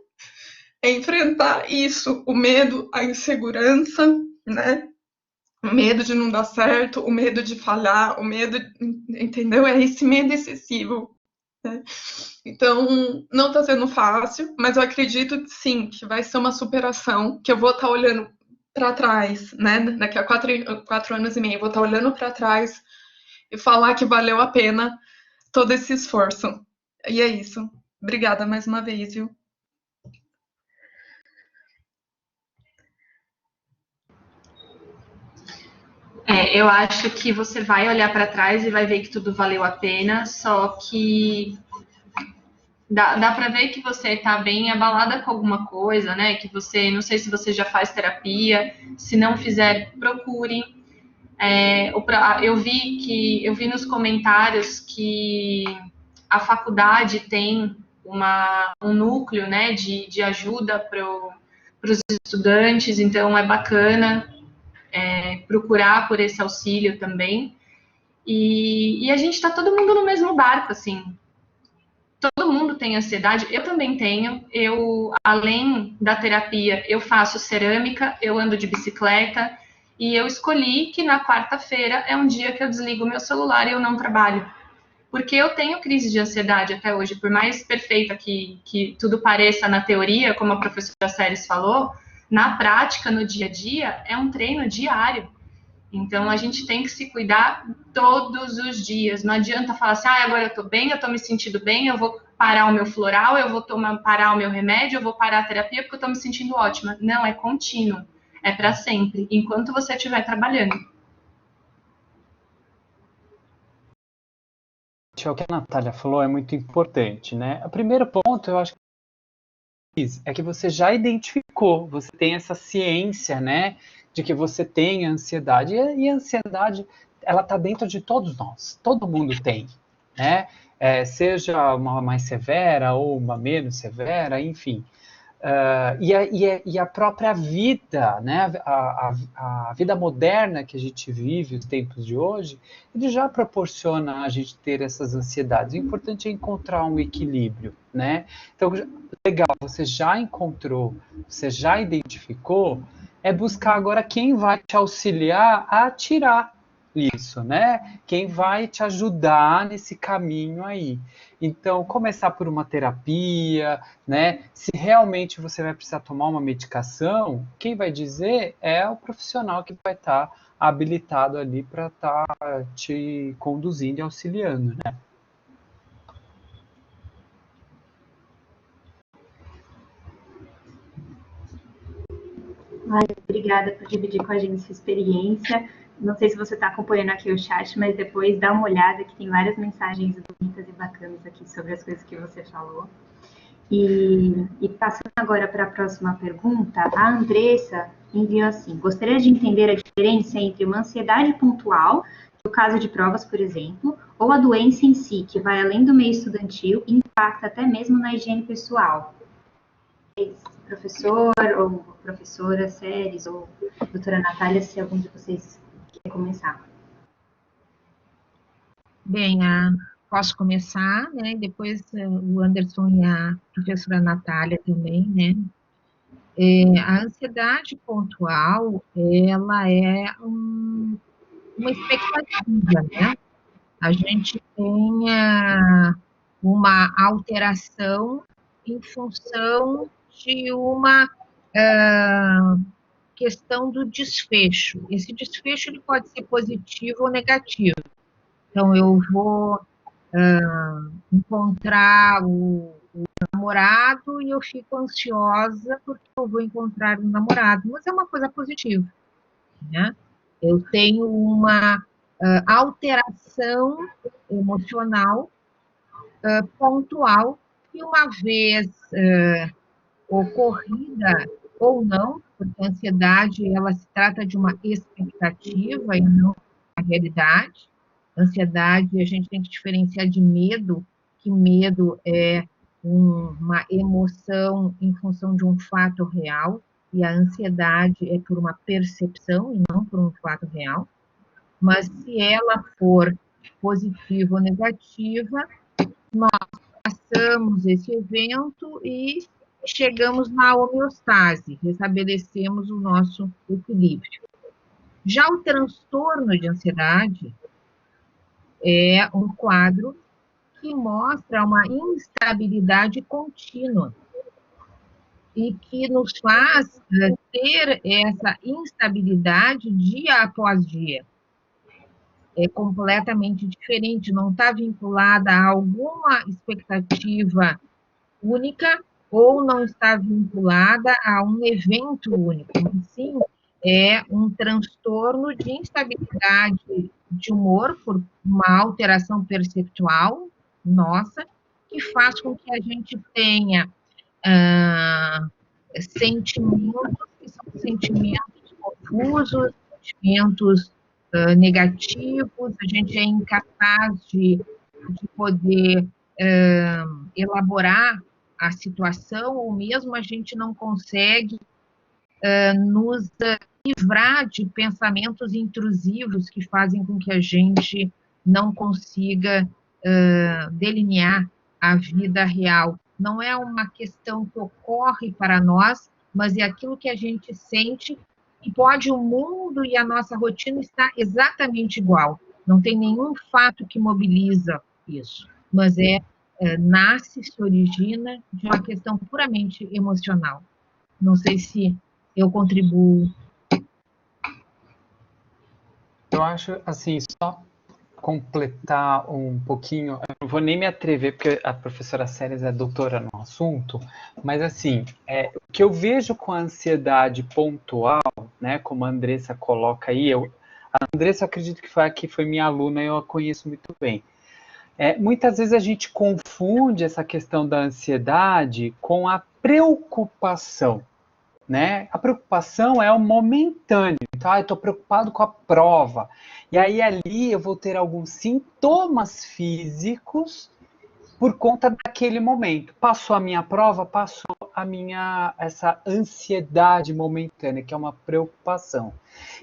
Enfrentar isso, o medo, a insegurança, né? O medo de não dar certo, o medo de falhar, o medo, entendeu? É esse medo excessivo, né? Então, não está sendo fácil, mas eu acredito, sim, que vai ser uma superação, que eu vou estar olhando para trás, né? Daqui a 4 anos e meio, eu vou estar olhando para trás e falar que valeu a pena todo esse esforço. E é isso. Obrigada mais uma vez, viu? Eu acho que você vai olhar para trás e vai ver que tudo valeu a pena, só que dá para ver que você está bem abalada com alguma coisa, né? Que você, não sei se você já faz terapia, se não fizer, procure. Eu vi nos comentários que a faculdade tem um núcleo, né, de ajuda para os estudantes, então é bacana procurar por esse auxílio também. E a gente está todo mundo no mesmo barco, assim. Todo mundo tem ansiedade, eu também tenho. Além da terapia, eu faço cerâmica, eu ando de bicicleta, e eu escolhi que na quarta-feira é um dia que eu desligo o meu celular e eu não trabalho. porque eu tenho crise de ansiedade até hoje, por mais perfeita que tudo pareça na teoria, como a professora Séries falou, na prática, no dia a dia, é um treino diário. Então, a gente tem que se cuidar todos os dias. Não adianta falar assim, agora eu tô bem, eu tô me sentindo bem, eu vou parar o meu floral, eu vou parar o meu remédio, eu vou parar a terapia porque eu tô me sentindo ótima. Não, é contínuo. É para sempre, enquanto você estiver trabalhando. O que a Natália falou é muito importante, né? O primeiro ponto, eu acho é que você já identificou, você tem essa ciência, né, de que você tem ansiedade, e a ansiedade, ela está dentro de todos nós, todo mundo tem, né, seja uma mais severa ou uma menos severa, enfim. E a própria vida, né, a vida moderna que a gente vive, os tempos de hoje, ele já proporciona a gente ter essas ansiedades. O importante é encontrar um equilíbrio, né? Então, legal, você já encontrou, você já identificou, é buscar agora quem vai te auxiliar a tirar isso, né? Quem vai te ajudar nesse caminho aí. Então, começar por uma terapia, né? Se realmente você vai precisar tomar uma medicação, quem vai dizer é o profissional que vai estar habilitado ali para estar te conduzindo e auxiliando, né? Obrigada por dividir com a gente sua experiência. Não sei se você está acompanhando aqui o chat, mas depois dá uma olhada que tem várias mensagens bonitas e bacanas aqui sobre as coisas que você falou. E passando agora para a próxima pergunta, a Andressa enviou assim: gostaria de entender a diferença entre uma ansiedade pontual, no caso de provas, por exemplo, ou a doença em si, que vai além do meio estudantil e impacta até mesmo na higiene pessoal. Professor ou professora Séries ou doutora Natália, se algum de vocês quer começar. Bem, posso começar, né? Depois o Anderson e a professora Natália também, né? A ansiedade pontual, ela é uma expectativa, né? A gente tem uma alteração em função de uma questão do desfecho. Esse desfecho ele pode ser positivo ou negativo. Então, eu vou encontrar o namorado e eu fico ansiosa porque eu vou encontrar um namorado, mas é uma coisa positiva, né? Eu tenho uma alteração emocional pontual e uma vez ocorrida ou não, porque a ansiedade ela se trata de uma expectativa e não a realidade. Ansiedade, a gente tem que diferenciar de medo, que medo é uma emoção em função de um fato real, e a ansiedade é por uma percepção e não por um fato real. Mas se ela for positiva ou negativa, nós passamos esse evento e chegamos na homeostase, restabelecemos o nosso equilíbrio. Já o transtorno de ansiedade é um quadro que mostra uma instabilidade contínua e que nos faz ter essa instabilidade dia após dia. É completamente diferente, não está vinculada a alguma expectativa única ou não está vinculada a um evento único, mas sim é um transtorno de instabilidade de humor por uma alteração perceptual nossa, que faz com que a gente tenha sentimentos que são sentimentos confusos, sentimentos negativos, a gente é incapaz de poder elaborar a situação, ou mesmo a gente não consegue nos livrar de pensamentos intrusivos que fazem com que a gente não consiga delinear a vida real. Não é uma questão que ocorre para nós, mas é aquilo que a gente sente e pode o mundo e a nossa rotina estar exatamente igual. Não tem nenhum fato que mobiliza isso. Mas nasce, se origina de uma questão puramente emocional. Não sei se eu contribuo. Eu acho, assim, só completar um pouquinho, eu não vou nem me atrever, porque a professora Séries é doutora no assunto, mas assim, o que eu vejo com a ansiedade pontual, né, como a Andressa coloca aí, a Andressa, eu acredito que foi aqui, foi minha aluna, eu a conheço muito bem. Muitas vezes a gente confunde essa questão da ansiedade com a preocupação, né? A preocupação é o momentâneo. Então, eu estou preocupado com a prova. E aí ali eu vou ter alguns sintomas físicos por conta daquele momento. Passou a minha prova, passou essa ansiedade momentânea, que é uma preocupação.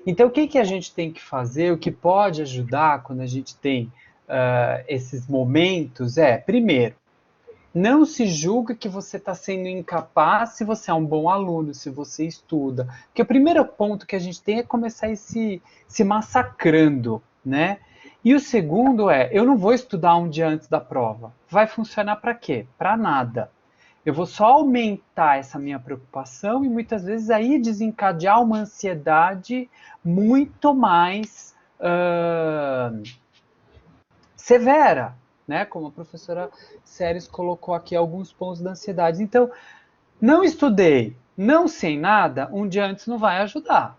Então, o que a gente tem que fazer, o que pode ajudar quando a gente tem esses momentos primeiro, não se julga que você está sendo incapaz se você é um bom aluno, se você estuda. Porque o primeiro ponto que a gente tem é começar a ir se massacrando, né? E o segundo eu não vou estudar um dia antes da prova. Vai funcionar para quê? Para nada. Eu vou só aumentar essa minha preocupação e muitas vezes aí desencadear uma ansiedade muito mais severa, né? Como a professora Séries colocou aqui alguns pontos da ansiedade. Então, não estudei, não sei nada, um dia antes não vai ajudar.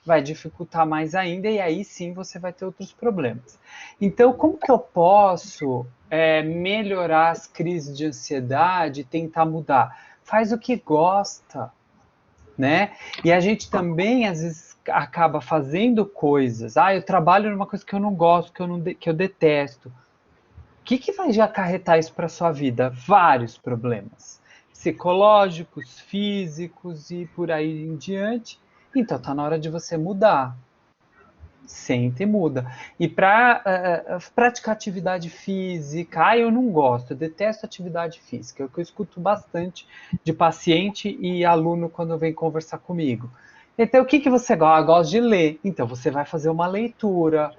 Vai dificultar mais ainda e aí sim você vai ter outros problemas. Então, como que eu posso melhorar as crises de ansiedade e tentar mudar? Faz o que gosta, né? E a gente também, às vezes, acaba fazendo coisas. Eu trabalho numa coisa que eu não gosto, que eu detesto. O que vai acarretar isso para a sua vida? Vários problemas psicológicos, físicos e por aí em diante. Então está na hora de você mudar. Senta e muda. E para praticar atividade física, eu não gosto, eu detesto atividade física. É o que eu escuto bastante de paciente e aluno quando vem conversar comigo. Então, o que você gosta? Gosto de ler. Então, você vai fazer uma leitura.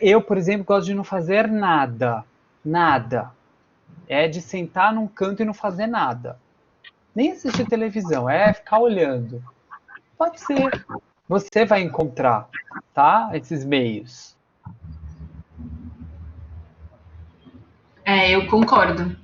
Eu, por exemplo, gosto de não fazer nada. Nada. É de sentar num canto e não fazer nada. Nem assistir televisão, ficar olhando. Pode ser. Você vai encontrar, tá? Esses meios. Eu concordo.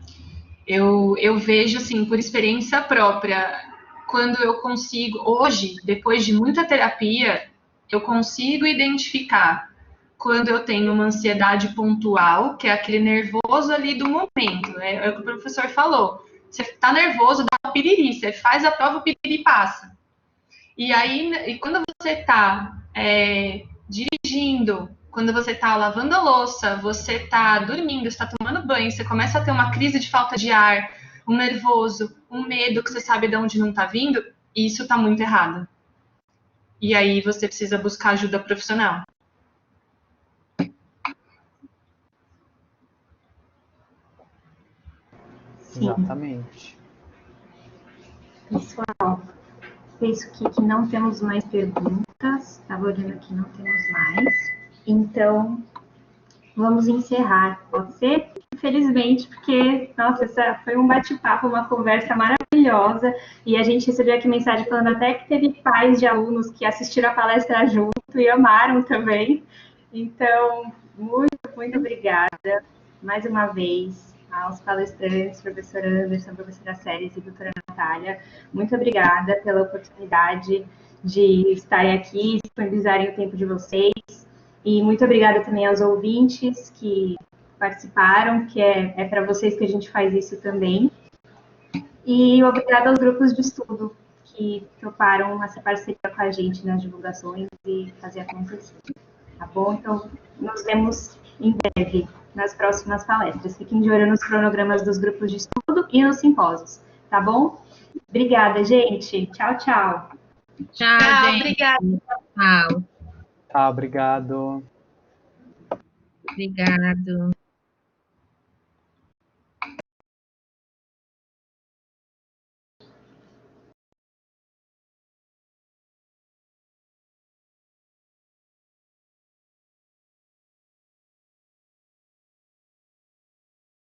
Eu vejo, assim, por experiência própria, quando eu consigo, hoje, depois de muita terapia, eu consigo identificar quando eu tenho uma ansiedade pontual, que é aquele nervoso ali do momento, né? É o que o professor falou. Você tá nervoso, dá um piriri, você faz a prova, o piriri passa. E aí, quando você tá dirigindo, quando você está lavando a louça, você está dormindo, está tomando banho, você começa a ter uma crise de falta de ar, um nervoso, um medo que você sabe de onde não está vindo, isso está muito errado. E aí você precisa buscar ajuda profissional. Sim. Exatamente. Pessoal, penso que não temos mais perguntas. Estava olhando aqui, não temos mais. Então, vamos encerrar, pode ser? Infelizmente, porque, nossa, essa foi um bate-papo, uma conversa maravilhosa, e a gente recebeu aqui mensagem falando até que teve pais de alunos que assistiram a palestra junto e amaram também. Então, muito, muito obrigada, mais uma vez, aos palestrantes, professora Anderson, professora Séries e doutora Natália. Muito obrigada pela oportunidade de estarem aqui, disponibilizarem o tempo de vocês. E muito obrigada também aos ouvintes que participaram, que é para vocês que a gente faz isso também. E obrigada aos grupos de estudo que toparam essa parceria com a gente nas divulgações e fazer acontecer. Tá bom? Então, nos vemos em breve nas próximas palestras. Fiquem de olho nos cronogramas dos grupos de estudo e nos simpósios. Tá bom? Obrigada, gente. Tchau, tchau. Tchau, gente. Obrigada. Tchau. Tá, obrigado. Obrigado.